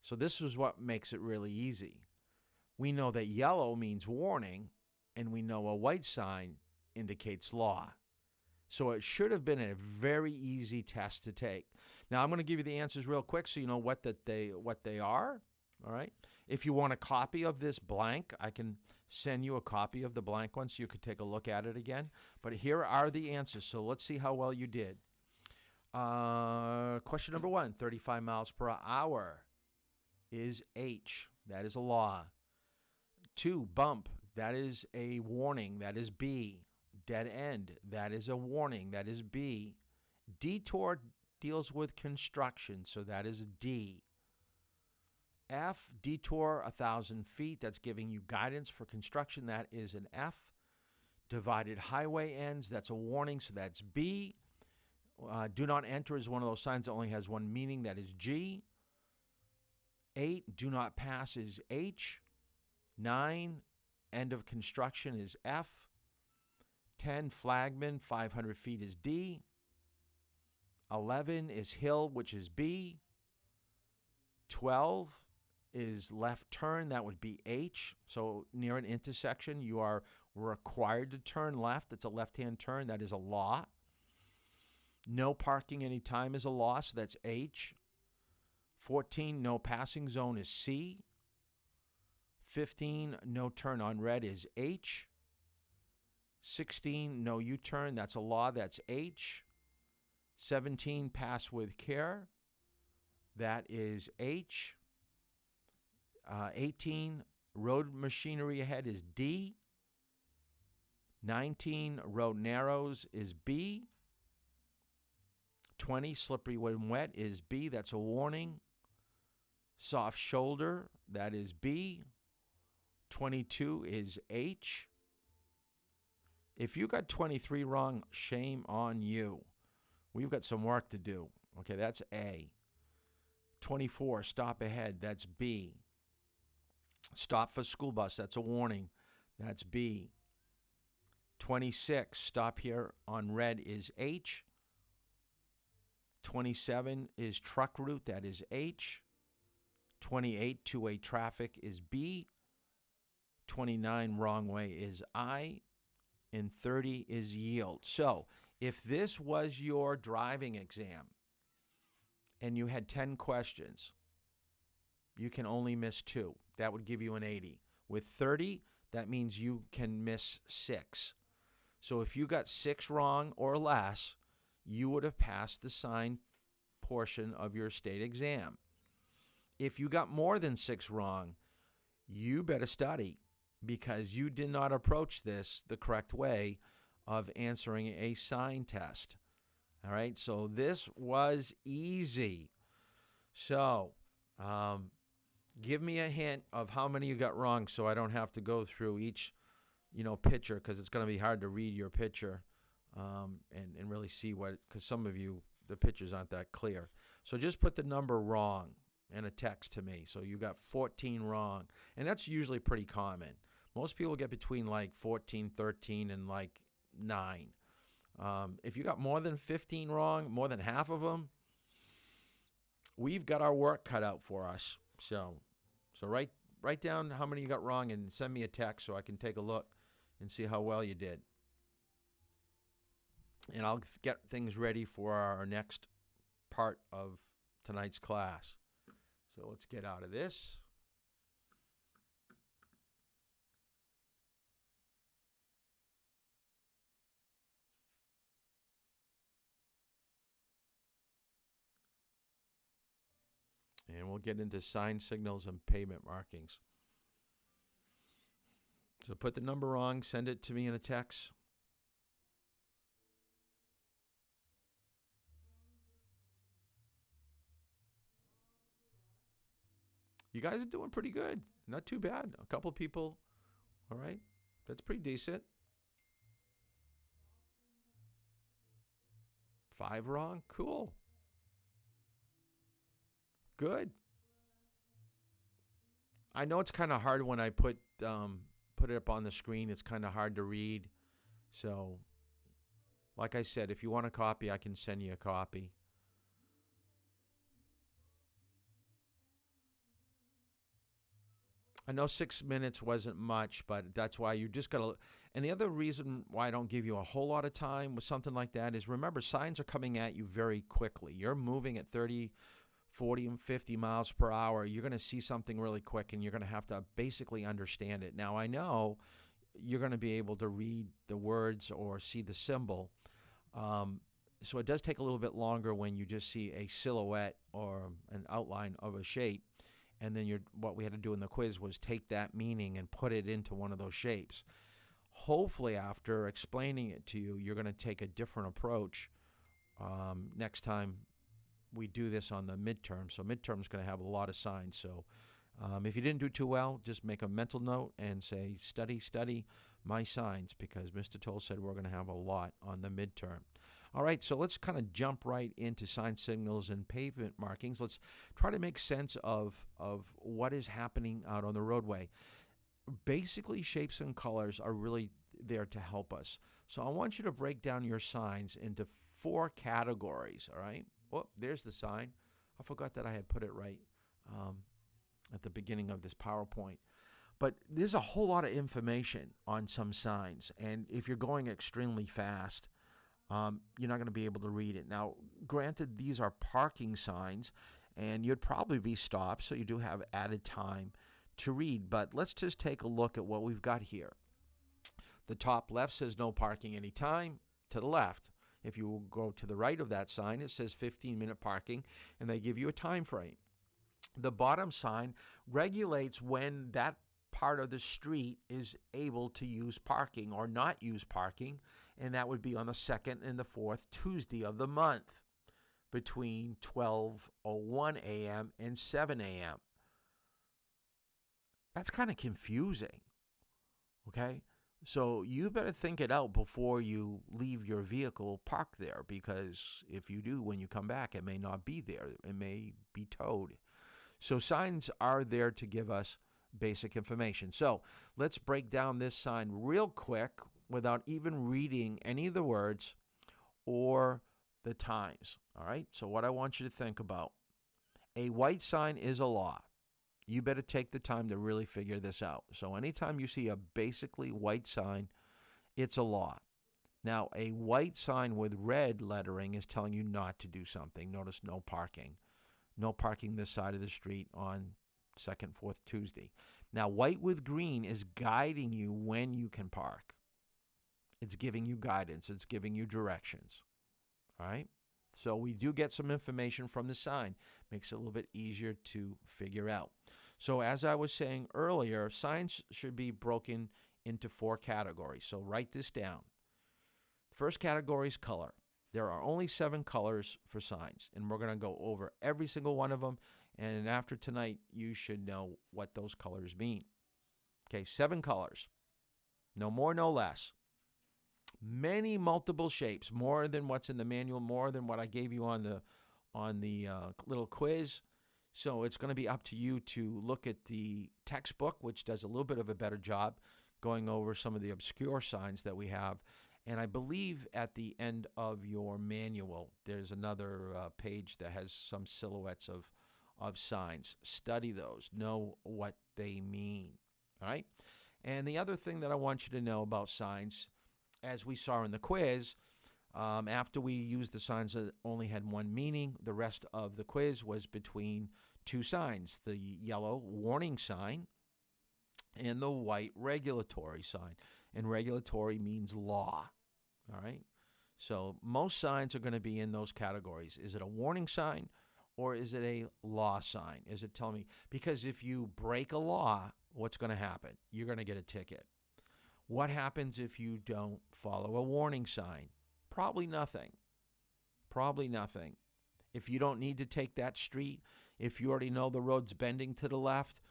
So this is what makes it really easy. We know that yellow means warning, and we know a white sign indicates law. So it should have been a very easy test to take. Now I'm going to give you the answers real quick so you know what they are. All right. If you want a copy of this blank, I can send you a copy of the blank one so you could take a look at it again. But here are the answers. So let's see how well you did. Question number 1, 35 miles per hour is H. That is a law. 2, bump. That is a warning. That is B. Dead end. That is a warning. That is B. Detour deals with construction, so that is D. F, detour 1,000 feet. That's giving you guidance for construction. That is an F. Divided highway ends. That's a warning, so that's B. Do not enter is one of those signs that only has one meaning. That is G. 8, do not pass is H. 9, end of construction is F. 10, flagman, 500 feet is D. 11 is hill, which is B. 12 is left turn. That would be H. So near an intersection, you are required to turn left. It's a left-hand turn. That is a law. No parking anytime is a law, so that's H. 14, no passing zone is C. 15, no turn on red is H. 16, no U-turn. That's a law. That's H. 17, pass with care. That is H. 18, road machinery ahead is D. 19, road narrows is B. 20, slippery when wet is B. That's a warning. Soft shoulder, that is B. 22 is H. If you got 23 wrong, shame on you. We've got some work to do. Okay, that's A. 24, stop ahead, that's B. Stop for school bus, that's a warning. That's B. 26, stop here on red is H. 27 is truck route, that is H. 28, two-way traffic is B. 29, wrong way is I. And 30 is yield. So if this was your driving exam and you had 10 questions, you can only miss 2. That would give you an 80. With 30, that means you can miss 6. So if you got 6 wrong or less, you would have passed the sign portion of your state exam. If you got more than 6 wrong, you better study because you did not approach this the correct way of answering a sign test. All right, so this was easy. So give me a hint of how many you got wrong so I don't have to go through each picture because it's going to be hard to read your picture and really see what, because some of you, the pictures aren't that clear. So just put the number wrong in a text to me. So you got 14 wrong, and that's usually pretty common. Most people get between like 14, 13, and like 9. If you got more than 15 wrong, more than half of them, we've got our work cut out for us. So write down how many you got wrong and send me a text so I can take a look and see how well you did. And I'll get things ready for our next part of tonight's class. So let's get out of this. And we'll get into sign signals and pavement markings. So put the number wrong, send it to me in a text. You guys are doing pretty good. Not too bad. A couple people, all right? That's pretty decent. 5 wrong? Cool. Good. I know it's kind of hard when I put it up on the screen. It's kind of hard to read. So, like I said, if you want a copy, I can send you a copy. I know 6 minutes wasn't much, but that's why you just got to, And the other reason why I don't give you a whole lot of time with something like that is, remember, signs are coming at you very quickly. You're moving at 30, 40, and 50 miles per hour. You're going to see something really quick, and you're going to have to basically understand it. Now, I know you're going to be able to read the words or see the symbol. So it does take a little bit longer when you just see a silhouette or an outline of a shape. And then what we had to do in the quiz was take that meaning and put it into one of those shapes. Hopefully, after explaining it to you, you're going to take a different approach next time we do this on the midterm. So midterm is going to have a lot of signs. So if you didn't do too well, just make a mental note and say, study my signs, because Mr. Toll said we're going to have a lot on the midterm. All right, so let's kind of jump right into sign signals and pavement markings. Let's try to make sense of what is happening out on the roadway. Basically, shapes and colors are really there to help us. So I want you to break down your signs into 4 categories, all right? Oh, there's the sign. I forgot that I had put it right at the beginning of this PowerPoint. But there's a whole lot of information on some signs, and if you're going extremely fast, you're not going to be able to read it. Now, granted, these are parking signs, and you'd probably be stopped, so you do have added time to read. But let's just take a look at what we've got here. The top left says no parking anytime. To the left, if you go to the right of that sign, it says 15-minute parking, and they give you a time frame. The bottom sign regulates when that part of the street is able to use parking or not use parking, and that would be on the 2nd and the 4th Tuesday of the month between 12:01 a.m. and 7 a.m. That's kind of confusing, okay? So you better think it out before you leave your vehicle parked there, because if you do, when you come back, it may not be there. It may be towed. So signs are there to give us basic information. So let's break down this sign real quick without even reading any of the words or the times. All right? So what I want you to think about, a white sign is a law. You better take the time to really figure this out. So anytime you see a basically white sign, it's a law. Now, a white sign with red lettering is telling you not to do something. Notice no parking. No parking this side of the street on 2nd, 4th Tuesday. Now, white with green is guiding you when you can park. It's giving you guidance. It's giving you directions. All right? So we do get some information from the sign. Makes it a little bit easier to figure out. So as I was saying earlier, signs should be broken into 4 categories. So write this down. First category is color. There are only 7 colors for signs, and we're going to go over every single one of them. And after tonight, you should know what those colors mean. Okay, 7 colors. No more, no less. Many multiple shapes, more than what's in the manual, more than what I gave you on the little quiz. So it's going to be up to you to look at the textbook, which does a little bit of a better job going over some of the obscure signs that we have. And I believe at the end of your manual, there's another page that has some silhouettes of signs. Study those. Know what they mean. All right? And the other thing that I want you to know about signs, as we saw in the quiz, after we used the signs that only had one meaning, the rest of the quiz was between 2 signs, the yellow warning sign and the white regulatory sign. And regulatory means law, all right? So most signs are going to be in those categories. Is it a warning sign or is it a law sign? Is it telling me? Because if you break a law, what's going to happen? You're going to get a ticket. What happens if you don't follow a warning sign? Probably nothing. Probably nothing. If you don't need to take that street, if you already know the road's bending to the left,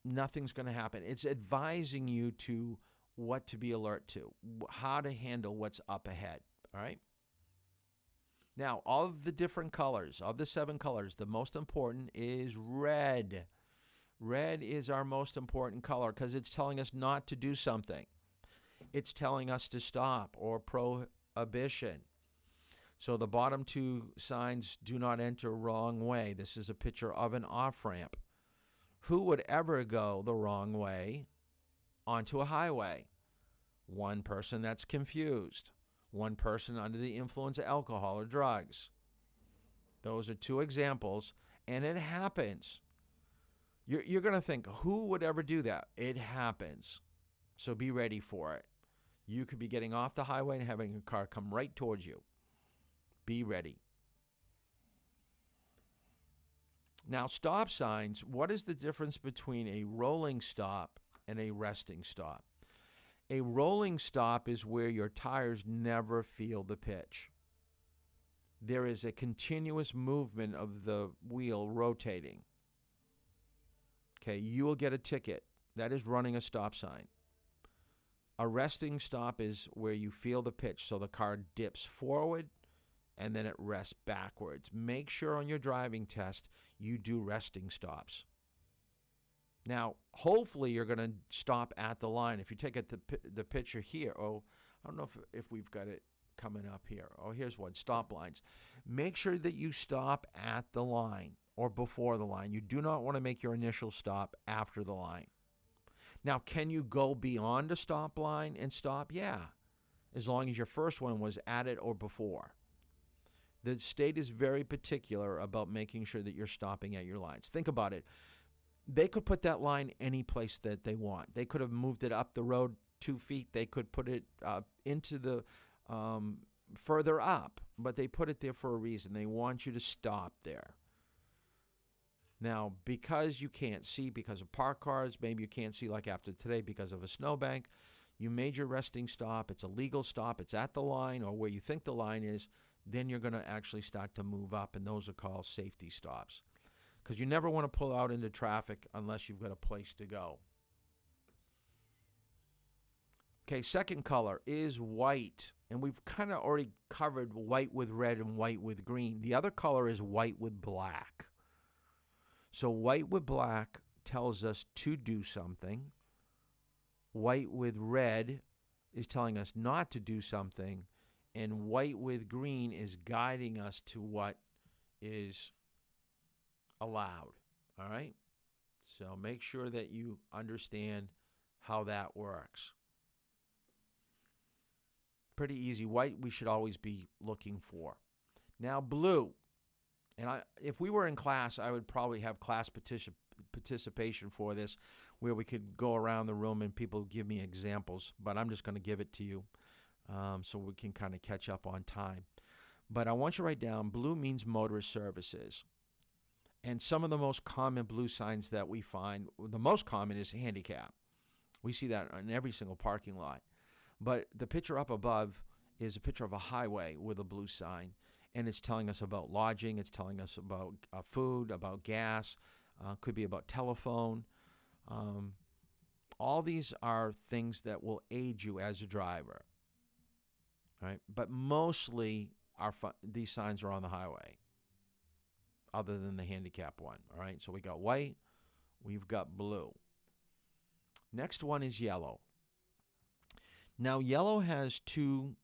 nothing's going to happen. It's advising you to what to be alert to, how to handle what's up ahead, all right? Now, of the different colors, of the 7 colors, the most important is red. Red is our most important color because it's telling us not to do something. It's telling us to stop or prohibition. So the bottom 2 signs, do not enter wrong way. This is a picture of an off-ramp. Who would ever go the wrong way onto a highway? one person that's confused, one person under the influence of alcohol or drugs. Those are two examples, and it happens. You're going to think, who would ever do that? It happens. So be ready for it. You could be getting off the highway and having a car come right towards you. Be ready. Now, stop signs, what is the difference between a rolling stop and a resting stop? A rolling stop is where your tires never feel the pitch. There is a continuous movement of the wheel rotating. Okay, you will get a ticket. That is running a stop sign. A resting stop is where you feel the pitch, so the car dips forward and then it rests backwards. Make sure on your driving test you do resting stops. Now, hopefully you're going to stop at the line. If you take the picture here, I don't know if we've got it coming up here. Oh, here's one, stop lines. Make sure that you stop at the line or before the line. You do not want to make your initial stop after the line. Now, can you go beyond a stop line and stop? Yeah, as long as your first one was at it or before. The state is very particular about making sure that you're stopping at your lines. Think about it. They could put that line any place that they want. They could have moved it up the road 2 feet. They could put it into the further up, but they put it there for a reason. They want you to stop there. Now, because you can't see because of parked cars, maybe you can't see like after today because of a snowbank, you made your resting stop. It's a legal stop. It's at the line or where you think the line is. Then you're going to actually start to move up, and those are called safety stops. Because you never want to pull out into traffic unless you've got a place to go. Okay, second color is white. And we've kind of already covered white with red and white with green. The other color is white with black. So white with black tells us to do something. White with red is telling us not to do something. And white with green is guiding us to what is allowed. All right? So make sure that you understand how that works. Pretty easy. White we should always be looking for. Now blue. And if we were in class, I would probably have class participation for this where we could go around the room and people give me examples. But I'm just going to give it to you so we can kind of catch up on time. But I want you to write down blue means motorist services. And some of the most common blue signs that we find, the most common is handicap. We see that in every single parking lot. But the picture up above is a picture of a highway with a blue sign. And it's telling us about lodging. It's telling us about food, about gas. Could be about telephone. All these are things that will aid you as a driver. Right? But mostly these signs are on the highway, other than the handicap one. All right? So we got white. We've got blue. Next one is yellow. Now, yellow has two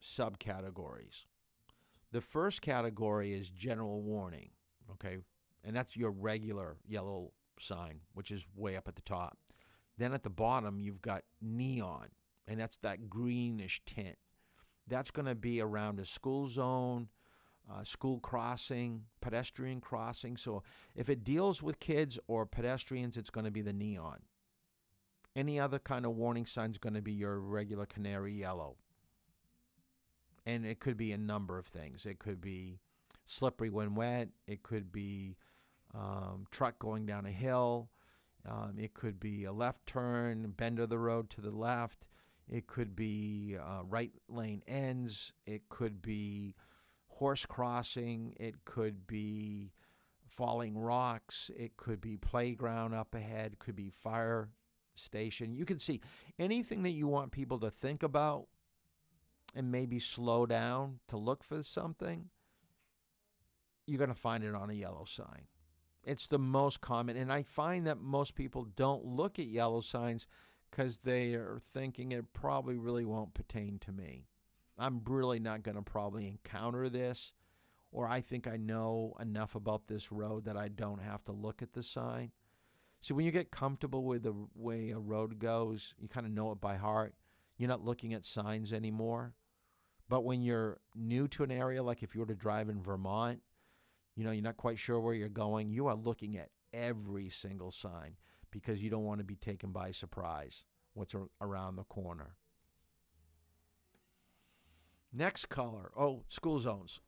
subcategories. The first category is general warning, okay? And that's your regular yellow sign, which is way up at the top. Then at the bottom, you've got neon, and that's that greenish tint. That's going to be around a school zone, school crossing, pedestrian crossing. So if it deals with kids or pedestrians, it's going to be the neon. Any other kind of warning sign is going to be your regular canary yellow. And it could be a number of things. It could be slippery when wet. It could be truck going down a hill. It could be a left turn, bend of the road to the left. It could be right lane ends. It could be horse crossing. It could be falling rocks. It could be playground up ahead. It could be fire station. You can see anything that you want people to think about and maybe slow down to look for something, you're going to find it on a yellow sign. It's the most common, and I find that most people don't look at yellow signs because they are thinking it probably really won't pertain to me. I'm really not going to probably encounter this, or I think I know enough about this road that I don't have to look at the sign. See, when you get comfortable with the way a road goes, you kind of know it by heart. You're not looking at signs anymore. But when you're new to an area, like if you were to drive in Vermont, you're not quite sure where you're going, you are looking at every single sign because you don't want to be taken by surprise what's around the corner. Next color. Oh, school zones.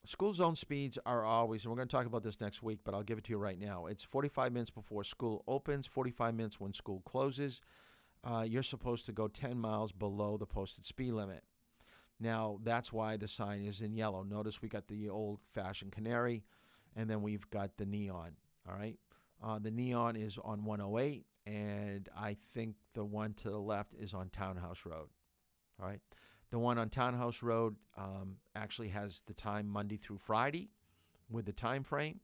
School zone speeds are always, and we're going to talk about this next week, but I'll give it to you right now. It's 45 minutes before school opens, 45 minutes when school closes. You're supposed to go 10 miles below the posted speed limit. Now, that's why the sign is in yellow. Notice we got the old-fashioned canary, and then we've got the neon, all right? The neon is on 108, and I think the one to the left is on Townhouse Road, all right? The one on Townhouse Road actually has the time Monday through Friday with the time frame.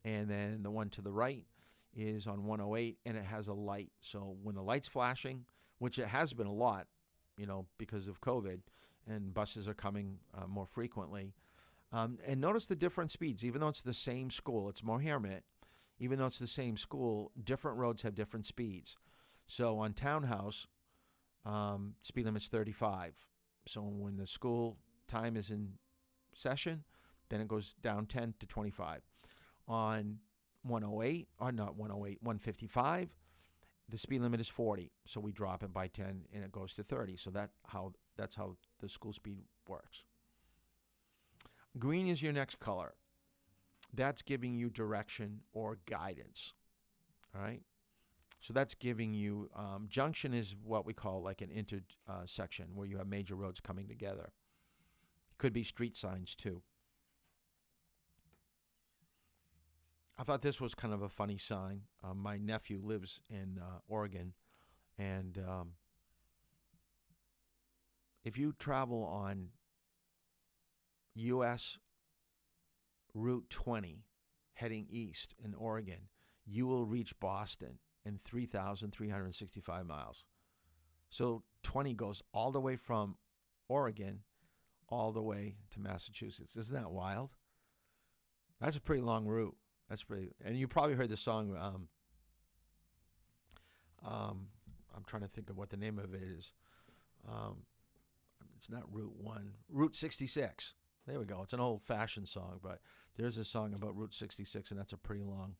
And then the one to the right is on 108, and it has a light. So when the light's flashing, which it has been a lot, because of COVID, and buses are coming more frequently. And notice the different speeds. Even though it's the same school, it's Mohammed, even though it's the same school, different roads have different speeds. So on Townhouse, speed limit's 35. So when the school time is in session, then it goes down 10 to 25. On 108, or not 108, 155, the speed limit is 40. So we drop it by 10 and it goes to 30. So that's how the school speed works. Green is your next color. That's giving you direction or guidance. All right? So that's giving you, junction is what we call like an intersection where you have major roads coming together. Could be street signs too. I thought this was kind of a funny sign. My nephew lives in Oregon, and if you travel on U.S. Route 20 heading east in Oregon, you will reach Boston in 3,365 miles. So 20 goes all the way from Oregon all the way to Massachusetts. Isn't that wild? That's a pretty long route. And you probably heard the song, I'm trying to think of what the name of it is. It's not Route 1, Route 66. There we go. It's an old-fashioned song, but there's a song about Route 66, and that's a pretty long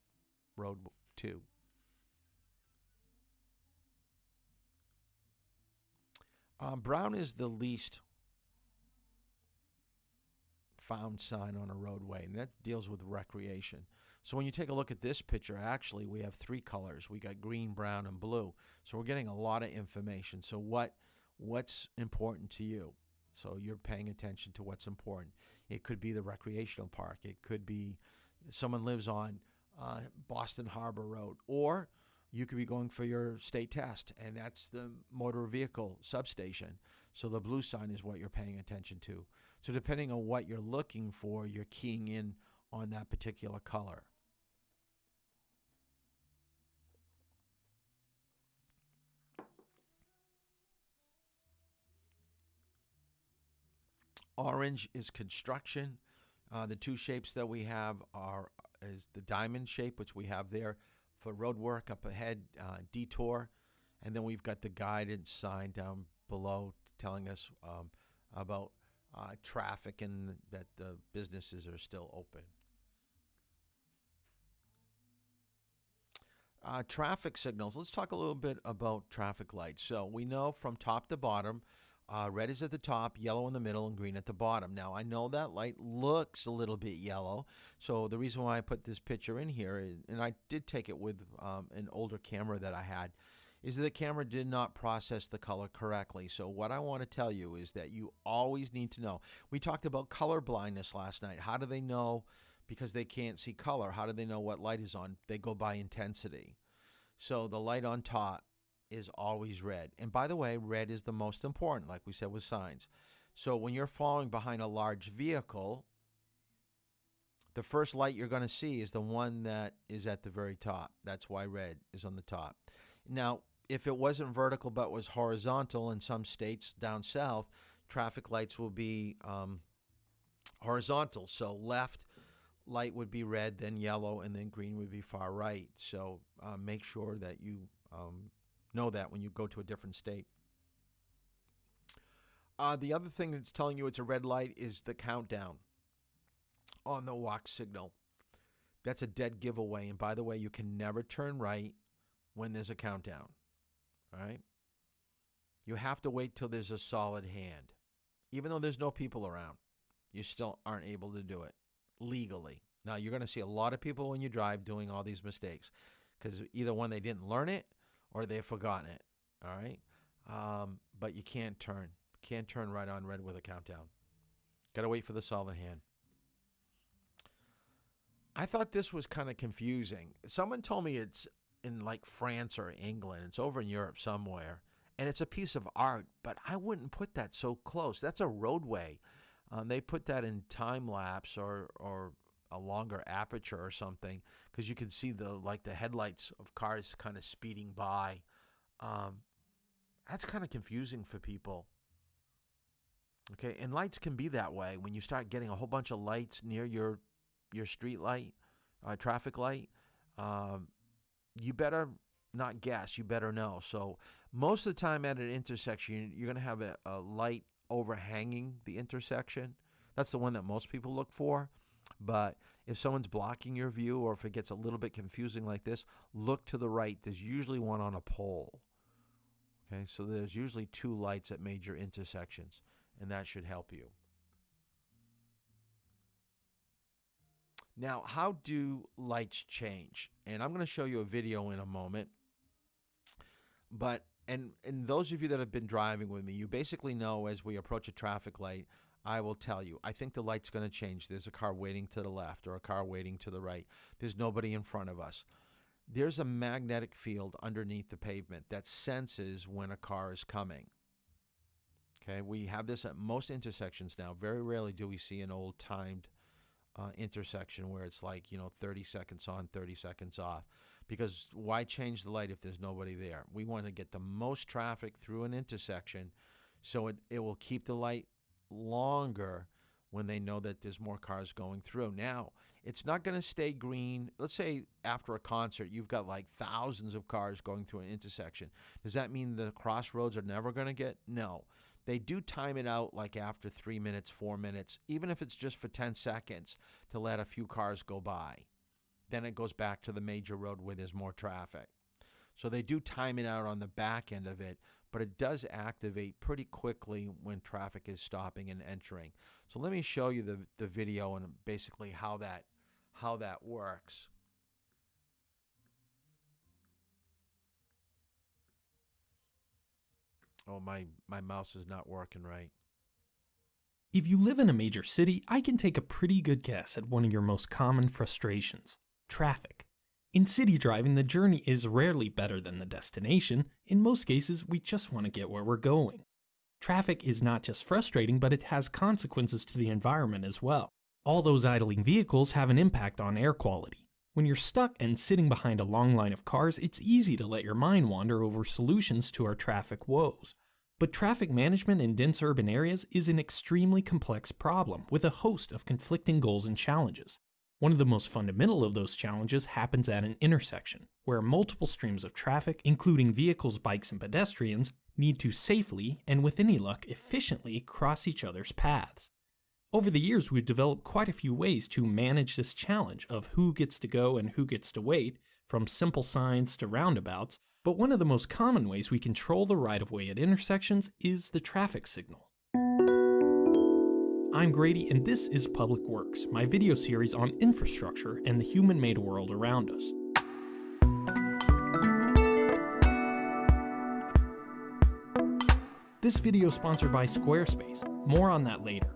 road too. Brown is the least found sign on a roadway, and that deals with recreation. So when you take a look at this picture, actually we have three colors. We got green, brown, and blue. So we're getting a lot of information. So what's important to you? So you're paying attention to what's important. It could be the recreational park. It could be someone lives on Boston Harbor Road, or you could be going for your state test, and that's the motor vehicle substation. So the blue sign is what you're paying attention to. So depending on what you're looking for, you're keying in on that particular color. Orange is construction. The two shapes that we have is the diamond shape, which we have there for road work up ahead, detour, and then we've got the guidance sign down below telling us about traffic and that the businesses are still open. Traffic signals. Let's talk a little bit about traffic lights. So we know from top to bottom, red is at the top, yellow in the middle, and green at the bottom. Now, I know that light looks a little bit yellow, so the reason why I put this picture in here, and I did take it with an older camera that I had, is that the camera did not process the color correctly. So what I want to tell you is that you always need to know. We talked about color blindness last night. How do they know? Because they can't see color. How do they know what light is on? They go by intensity. So the light on top is always red. And by the way, red is the most important, like we said with signs. So when you're following behind a large vehicle, the first light you're going to see is the one that is at the very top. That's why red is on the top. Now, if it wasn't vertical but was horizontal, in some states down south, traffic lights will be horizontal. So left light would be red, then yellow, and then green would be far right. So make sure that you Know that when you go to a different state. The other thing that's telling you it's a red light is the countdown on the walk signal. That's a dead giveaway. And by the way, you can never turn right when there's a countdown. All right? You have to wait till there's a solid hand. Even though there's no people around, you still aren't able to do it legally. Now, you're going to see a lot of people when you drive doing all these mistakes because either one, they didn't learn it or they've forgotten it. All right? But you can't turn. Can't turn right on red with a countdown. Got to wait for the solid hand. I thought this was kind of confusing. Someone told me it's in like France or England. It's over in Europe somewhere. And it's a piece of art, but I wouldn't put that so close. That's a roadway. They put that in time lapse or a longer aperture or something because you can see the headlights of cars kind of speeding by. That's kind of confusing for people. Okay, and lights can be that way when you start getting a whole bunch of lights near your street light, traffic light. You better not guess. You better know. So most of the time at an intersection, you're going to have a light overhanging the intersection. That's the one that most people look for. But if someone's blocking your view or if it gets a little bit confusing like this, look to the right. There's usually one on a pole. Okay, so there's usually two lights at major intersections, and that should help you. Now, how do lights change? And I'm going to show you a video in a moment. But, and those of you that have been driving with me, you basically know as we approach a traffic light, I will tell you, I think the light's going to change. There's a car waiting to the left or a car waiting to the right. There's nobody in front of us. There's a magnetic field underneath the pavement that senses when a car is coming. Okay, we have this at most intersections now. Very rarely do we see an old timed intersection where it's like, 30 seconds on, 30 seconds off. Because why change the light if there's nobody there? We want to get the most traffic through an intersection so it will keep the light longer when they know that there's more cars going through. Now, it's not going to stay green. Let's say after a concert, you've got like thousands of cars going through an intersection. Does that mean the crossroads are never going to get? No. They do time it out like after 3 minutes, 4 minutes, even if it's just for 10 seconds to let a few cars go by. Then it goes back to the major road where there's more traffic. So they do time it out on the back end of it, but it does activate pretty quickly when traffic is stopping and entering. So let me show you the video and basically how that works. Oh, my mouse is not working right. If you live in a major city, I can take a pretty good guess at one of your most common frustrations: traffic. In city driving, the journey is rarely better than the destination. In most cases, we just want to get where we're going. Traffic is not just frustrating, but it has consequences to the environment as well. All those idling vehicles have an impact on air quality. When you're stuck and sitting behind a long line of cars, it's easy to let your mind wander over solutions to our traffic woes. But traffic management in dense urban areas is an extremely complex problem with a host of conflicting goals and challenges. One of the most fundamental of those challenges happens at an intersection, where multiple streams of traffic, including vehicles, bikes, and pedestrians, need to safely, and with any luck, efficiently cross each other's paths. Over the years, we've developed quite a few ways to manage this challenge of who gets to go and who gets to wait, from simple signs to roundabouts, but one of the most common ways we control the right-of-way at intersections is the traffic signal. I'm Grady, and this is Public Works, my video series on infrastructure and the human-made world around us. This video is sponsored by Squarespace. More on that later.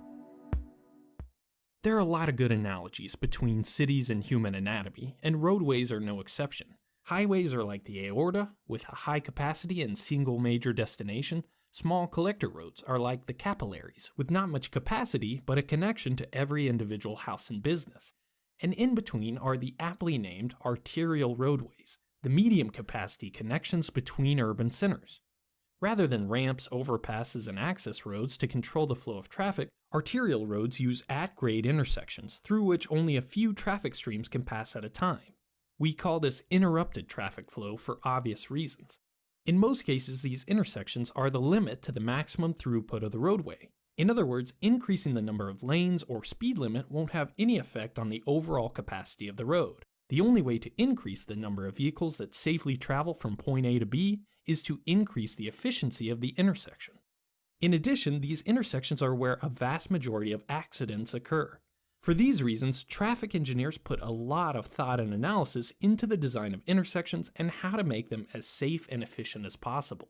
There are a lot of good analogies between cities and human anatomy, and roadways are no exception. Highways are like the aorta, with a high capacity and single major destination. Small collector roads are like the capillaries, with not much capacity, but a connection to every individual house and business. And in between are the aptly named arterial roadways, the medium capacity connections between urban centers. Rather than ramps, overpasses, and access roads to control the flow of traffic, arterial roads use at-grade intersections through which only a few traffic streams can pass at a time. We call this interrupted traffic flow for obvious reasons. In most cases, these intersections are the limit to the maximum throughput of the roadway. In other words, increasing the number of lanes or speed limit won't have any effect on the overall capacity of the road. The only way to increase the number of vehicles that safely travel from point A to B is to increase the efficiency of the intersection. In addition, these intersections are where a vast majority of accidents occur. For these reasons, traffic engineers put a lot of thought and analysis into the design of intersections and how to make them as safe and efficient as possible.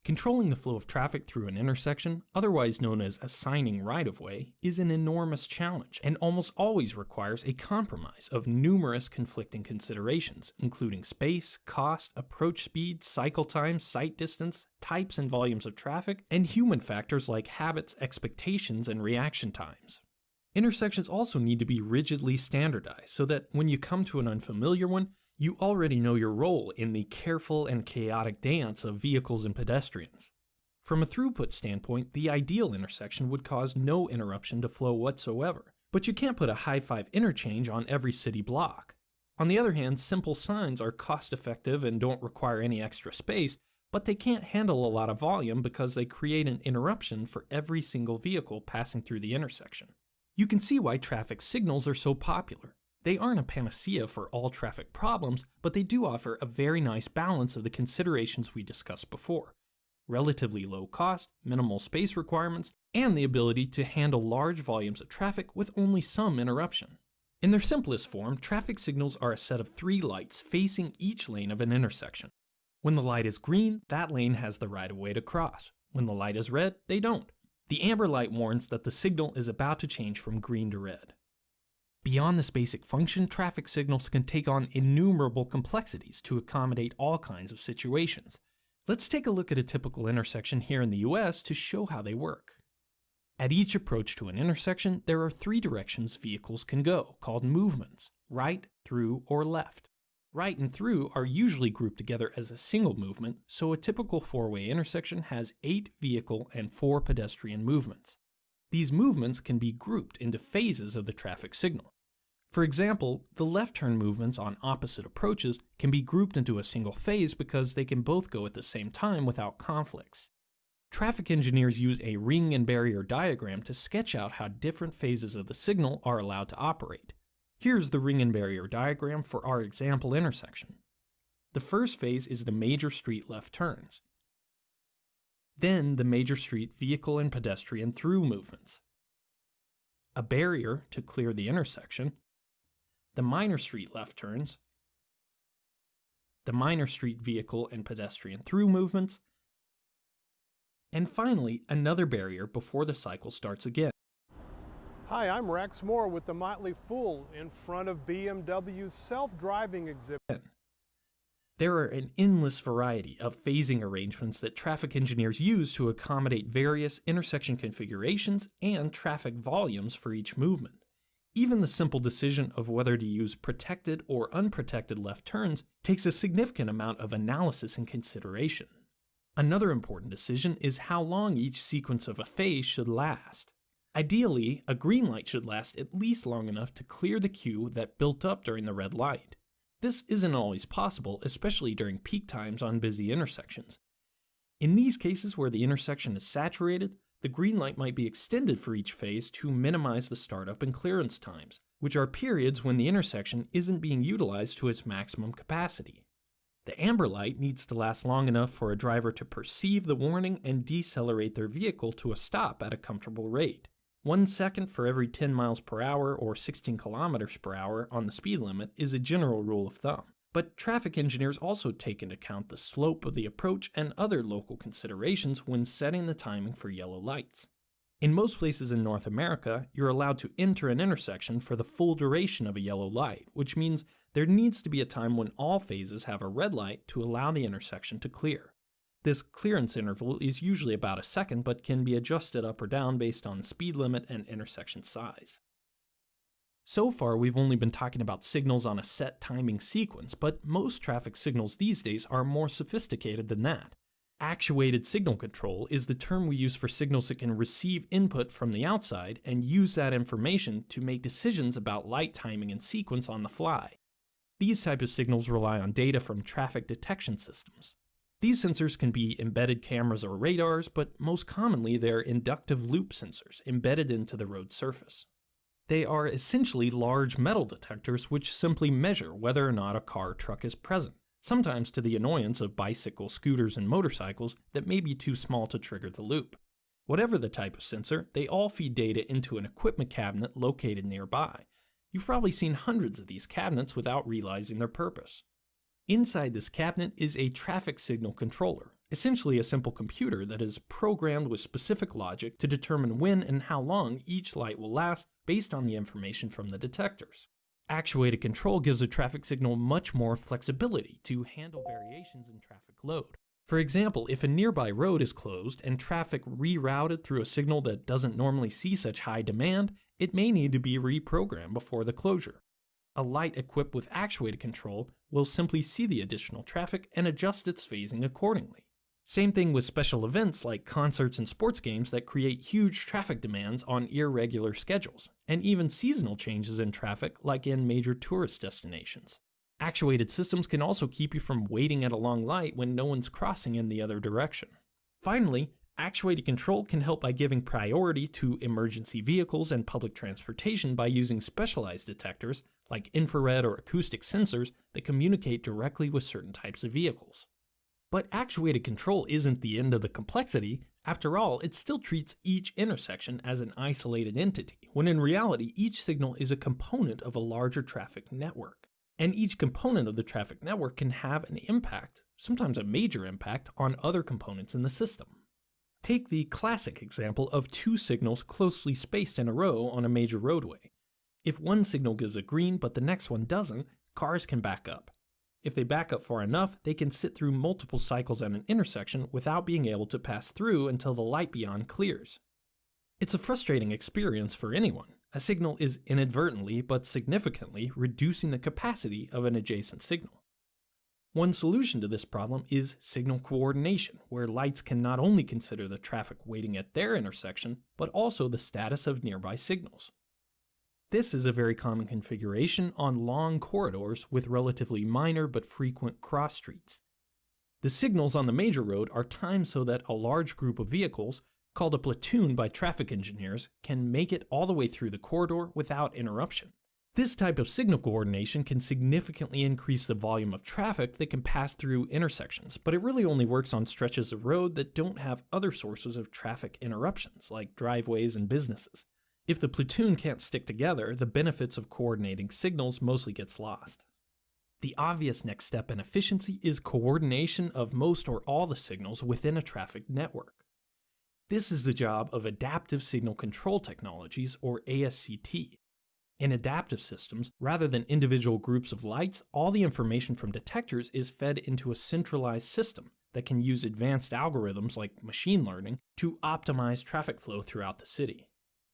Controlling the flow of traffic through an intersection, otherwise known as assigning right-of-way, is an enormous challenge and almost always requires a compromise of numerous conflicting considerations, including space, cost, approach speed, cycle time, sight distance, types and volumes of traffic, and human factors like habits, expectations, and reaction times. Intersections also need to be rigidly standardized so that when you come to an unfamiliar one, you already know your role in the careful and chaotic dance of vehicles and pedestrians. From a throughput standpoint, the ideal intersection would cause no interruption to flow whatsoever, but you can't put a high-five interchange on every city block. On the other hand, simple signs are cost-effective and don't require any extra space, but they can't handle a lot of volume because they create an interruption for every single vehicle passing through the intersection. You can see why traffic signals are so popular. They aren't a panacea for all traffic problems, but they do offer a very nice balance of the considerations we discussed before. Relatively low cost, minimal space requirements, and the ability to handle large volumes of traffic with only some interruption. In their simplest form, traffic signals are a set of 3 lights facing each lane of an intersection. When the light is green, that lane has the right-of-way to cross. When the light is red, they don't. The amber light warns that the signal is about to change from green to red. Beyond this basic function, traffic signals can take on innumerable complexities to accommodate all kinds of situations. Let's take a look at a typical intersection here in the US to show how they work. At each approach to an intersection, there are 3 directions vehicles can go, called movements: right, through, or left. Right and through are usually grouped together as a single movement, so a typical 4-way intersection has 8 vehicle and 4 pedestrian movements. These movements can be grouped into phases of the traffic signal. For example, the left turn movements on opposite approaches can be grouped into a single phase because they can both go at the same time without conflicts. Traffic engineers use a ring and barrier diagram to sketch out how different phases of the signal are allowed to operate. Here's the ring and barrier diagram for our example intersection. The first phase is the major street left turns. Then the major street vehicle and pedestrian through movements. A barrier to clear the intersection. The minor street left turns. The minor street vehicle and pedestrian through movements. And finally, another barrier before the cycle starts again. Hi, I'm Rex Moore with the Motley Fool in front of BMW's self-driving exhibit. There are an endless variety of phasing arrangements that traffic engineers use to accommodate various intersection configurations and traffic volumes for each movement. Even the simple decision of whether to use protected or unprotected left turns takes a significant amount of analysis and consideration. Another important decision is how long each sequence of a phase should last. Ideally, a green light should last at least long enough to clear the queue that built up during the red light. This isn't always possible, especially during peak times on busy intersections. In these cases where the intersection is saturated, the green light might be extended for each phase to minimize the startup and clearance times, which are periods when the intersection isn't being utilized to its maximum capacity. The amber light needs to last long enough for a driver to perceive the warning and decelerate their vehicle to a stop at a comfortable rate. 1 second for every 10 miles per hour or 16 kilometers per hour on the speed limit is a general rule of thumb. But traffic engineers also take into account the slope of the approach and other local considerations when setting the timing for yellow lights. In most places in North America, you're allowed to enter an intersection for the full duration of a yellow light, which means there needs to be a time when all phases have a red light to allow the intersection to clear. This clearance interval is usually about a second, but can be adjusted up or down based on speed limit and intersection size. So far, we've only been talking about signals on a set timing sequence, but most traffic signals these days are more sophisticated than that. Actuated signal control is the term we use for signals that can receive input from the outside and use that information to make decisions about light timing and sequence on the fly. These types of signals rely on data from traffic detection systems. These sensors can be embedded cameras or radars, but most commonly they're inductive loop sensors embedded into the road surface. They are essentially large metal detectors which simply measure whether or not a car or truck is present, sometimes to the annoyance of bicycles, scooters, and motorcycles that may be too small to trigger the loop. Whatever the type of sensor, they all feed data into an equipment cabinet located nearby. You've probably seen hundreds of these cabinets without realizing their purpose. Inside this cabinet is a traffic signal controller, essentially a simple computer that is programmed with specific logic to determine when and how long each light will last based on the information from the detectors. Actuated control gives a traffic signal much more flexibility to handle variations in traffic load. For example, if a nearby road is closed and traffic rerouted through a signal that doesn't normally see such high demand, it may need to be reprogrammed before the closure. A light equipped with actuated control will simply see the additional traffic and adjust its phasing accordingly. Same thing with special events like concerts and sports games that create huge traffic demands on irregular schedules, and even seasonal changes in traffic like in major tourist destinations. Actuated systems can also keep you from waiting at a long light when no one's crossing in the other direction. Finally, actuated control can help by giving priority to emergency vehicles and public transportation by using specialized detectors like infrared or acoustic sensors that communicate directly with certain types of vehicles. But actuated control isn't the end of the complexity. After all, it still treats each intersection as an isolated entity, when in reality each signal is a component of a larger traffic network. And each component of the traffic network can have an impact, sometimes a major impact, on other components in the system. Take the classic example of two signals closely spaced in a row on a major roadway. If one signal gives a green but the next one doesn't, cars can back up. If they back up far enough, they can sit through multiple cycles at an intersection without being able to pass through until the light beyond clears. It's a frustrating experience for anyone. A signal is inadvertently but significantly reducing the capacity of an adjacent signal. One solution to this problem is signal coordination, where lights can not only consider the traffic waiting at their intersection, but also the status of nearby signals. This is a very common configuration on long corridors with relatively minor but frequent cross streets. The signals on the major road are timed so that a large group of vehicles, called a platoon by traffic engineers, can make it all the way through the corridor without interruption. This type of signal coordination can significantly increase the volume of traffic that can pass through intersections, but it really only works on stretches of road that don't have other sources of traffic interruptions, like driveways and businesses. If the platoon can't stick together, the benefits of coordinating signals mostly gets lost. The obvious next step in efficiency is coordination of most or all the signals within a traffic network. This is the job of Adaptive Signal Control Technologies, or ASCT. In adaptive systems, rather than individual groups of lights, all the information from detectors is fed into a centralized system that can use advanced algorithms like machine learning to optimize traffic flow throughout the city.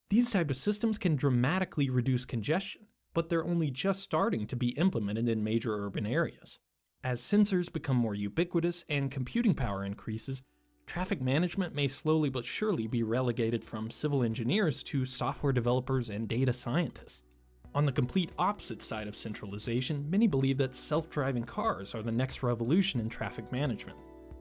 These type of systems can dramatically reduce congestion, but they're only just starting to be implemented in major urban areas. As sensors become more ubiquitous and computing power increases, traffic management may slowly but surely be relegated from civil engineers to software developers and data scientists. On the complete opposite side of centralization, many believe that self-driving cars are the next revolution in traffic management.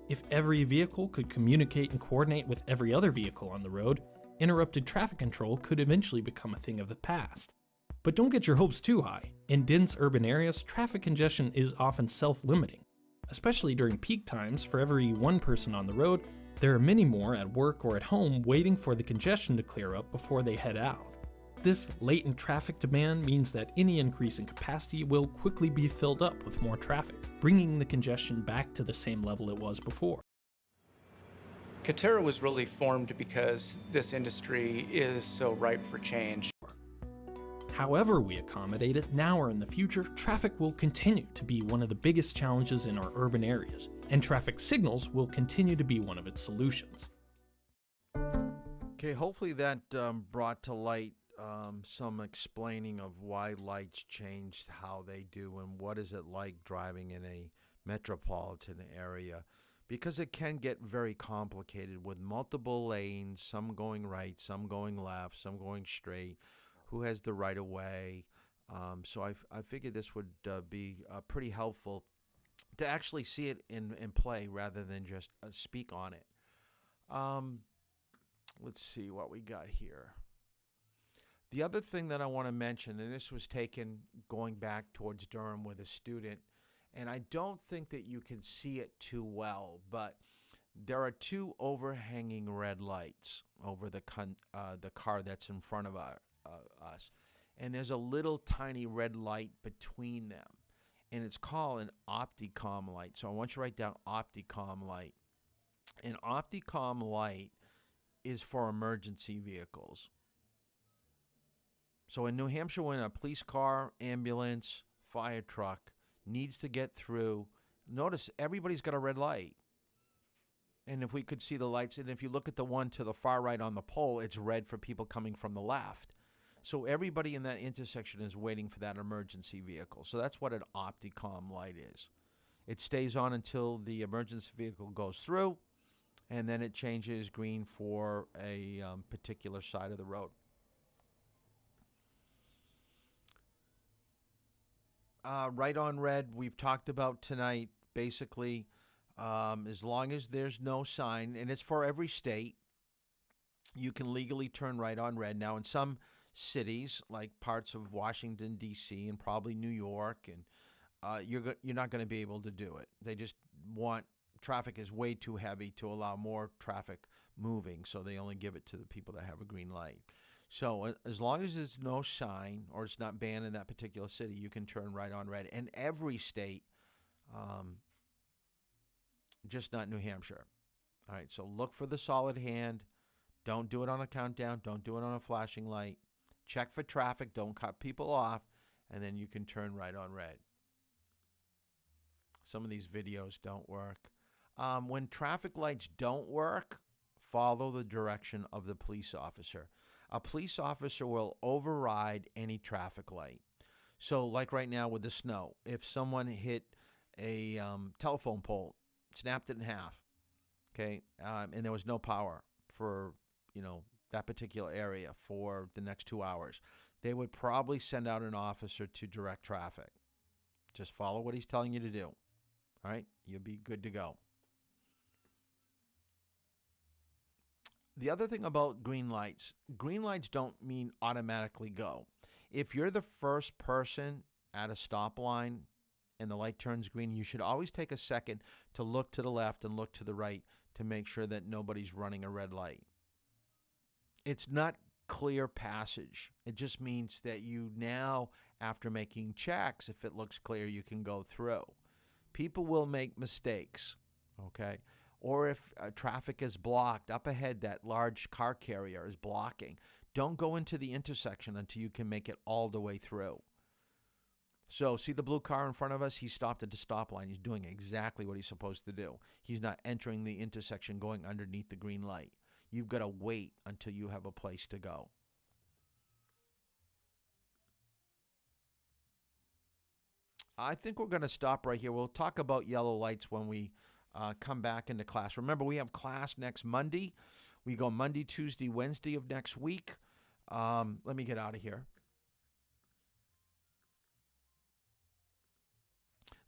If every vehicle could communicate and coordinate with every other vehicle on the road, interrupted traffic control could eventually become a thing of the past. But don't get your hopes too high. In dense urban areas, traffic congestion is often self-limiting. Especially during peak times, for every one person on the road, there are many more at work or at home waiting for the congestion to clear up before they head out. This latent traffic demand means that any increase in capacity will quickly be filled up with more traffic, bringing the congestion back to the same level it was before. Katera was really formed because this industry is so ripe for change. However we accommodate it, now or in the future, traffic will continue to be one of the biggest challenges in our urban areas, and traffic signals will continue to be one of its solutions. Okay, hopefully that brought to light some explaining of why lights changed how they do and what is it like driving in a metropolitan area. Because it can get very complicated with multiple lanes, some going right, some going left, some going straight, who has the right of way. So I figured this would be pretty helpful to actually see it in play rather than just speak on it. Let's see what we got here. The other thing that I want to mention, and this was taken going back towards Durham with a student, and I don't think that you can see it too well, but there are two overhanging red lights over the car that's in front of us, and there's a little tiny red light between them, and it's called an Opticom light. So I want you to write down Opticom light. An Opticom light is for emergency vehicles. So in New Hampshire, when a police car, ambulance, fire truck needs to get through, notice everybody's got a red light. And if we could see the lights, and if you look at the one to the far right on the pole, it's red for people coming from the left. So everybody in that intersection is waiting for that emergency vehicle. So that's what an Opticom light is. It stays on until the emergency vehicle goes through, and then it changes green for a particular side of the road. Right on red, we've talked about tonight. Basically, as long as there's no sign, and it's for every state, you can legally turn right on red. Now, in some cities, like parts of Washington, D.C., and probably New York, and you're not going to be able to do it. They just want, traffic is way too heavy to allow more traffic moving, so they only give it to the people that have a green light. So as long as there's no sign or it's not banned in that particular city, you can turn right on red. And every state, just not New Hampshire. All right, so look for the solid hand. Don't do it on a countdown. Don't do it on a flashing light. Check for traffic. Don't cut people off. And then you can turn right on red. Some of these videos don't work. When traffic lights don't work, follow the direction of the police officer. A police officer will override any traffic light. So like right now with the snow, if someone hit a telephone pole, snapped it in half, okay, and there was no power for, that particular area for the next 2 hours, they would probably send out an officer to direct traffic. Just follow what he's telling you to do. All right? You'll be good to go. The other thing about green lights don't mean automatically go. If you're the first person at a stop line and the light turns green, you should always take a second to look to the left and look to the right to make sure that nobody's running a red light. It's not clear passage. It just means that you now, after making checks, if it looks clear, you can go through. People will make mistakes, okay? Or if traffic is blocked, up ahead that large car carrier is blocking, don't go into the intersection until you can make it all the way through. So see the blue car in front of us? He stopped at the stop line. He's doing exactly what he's supposed to do. He's not entering the intersection going underneath the green light. You've got to wait until you have a place to go. I think we're going to stop right here. We'll talk about yellow lights when we come back into class. Remember, we have class next Monday. We go Monday, Tuesday, Wednesday of next week. Let me get out of here.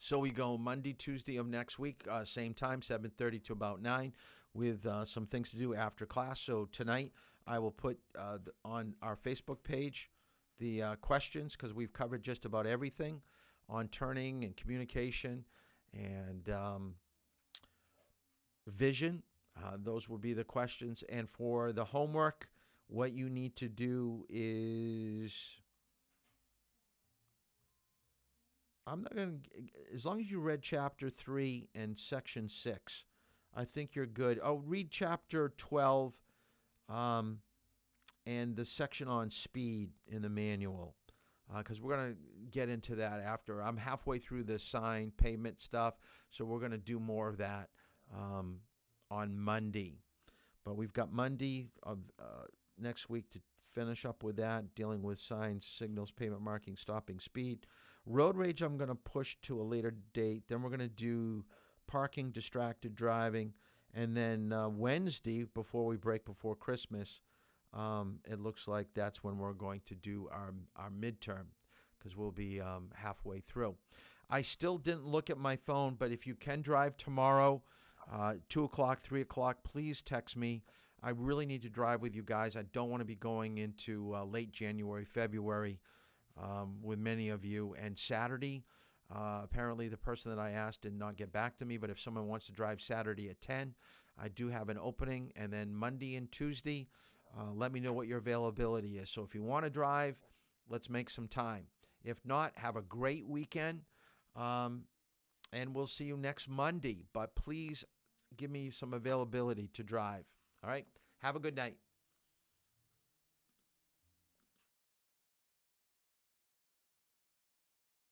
So we go Monday, Tuesday of next week, same time, 7:30 to about 9, with some things to do after class. So tonight I will put on our Facebook page the questions, because we've covered just about everything on turning and communication and vision. Those will be the questions. And for the homework, what you need to do is, I'm not going to, as long as you read chapter 3 and section 6, I think you're good. Oh, read chapter 12 and the section on speed in the manual, because we're going to get into that after. I'm halfway through the sign pavement stuff, so we're going to do more of that on Monday. But we've got Monday of next week to finish up with that, dealing with signs, signals, pavement marking, stopping, speed. Road rage I'm going to push to a later date. Then we're going to do parking, distracted driving. And then Wednesday, before we break before Christmas, it looks like that's when we're going to do our midterm. because we'll be halfway through. I still didn't look at my phone, but if you can drive tomorrow, 2 o'clock, 3 o'clock, please text me. I really need to drive with you guys. I don't want to be going into late January, February with many of you. And Saturday, apparently the person that I asked did not get back to me, but if someone wants to drive Saturday at 10, I do have an opening. And then Monday and Tuesday, let me know what your availability is. So if you want to drive, let's make some time. If not, have a great weekend. And we'll see you next Monday. But please give me some availability to drive. All right? Have a good night.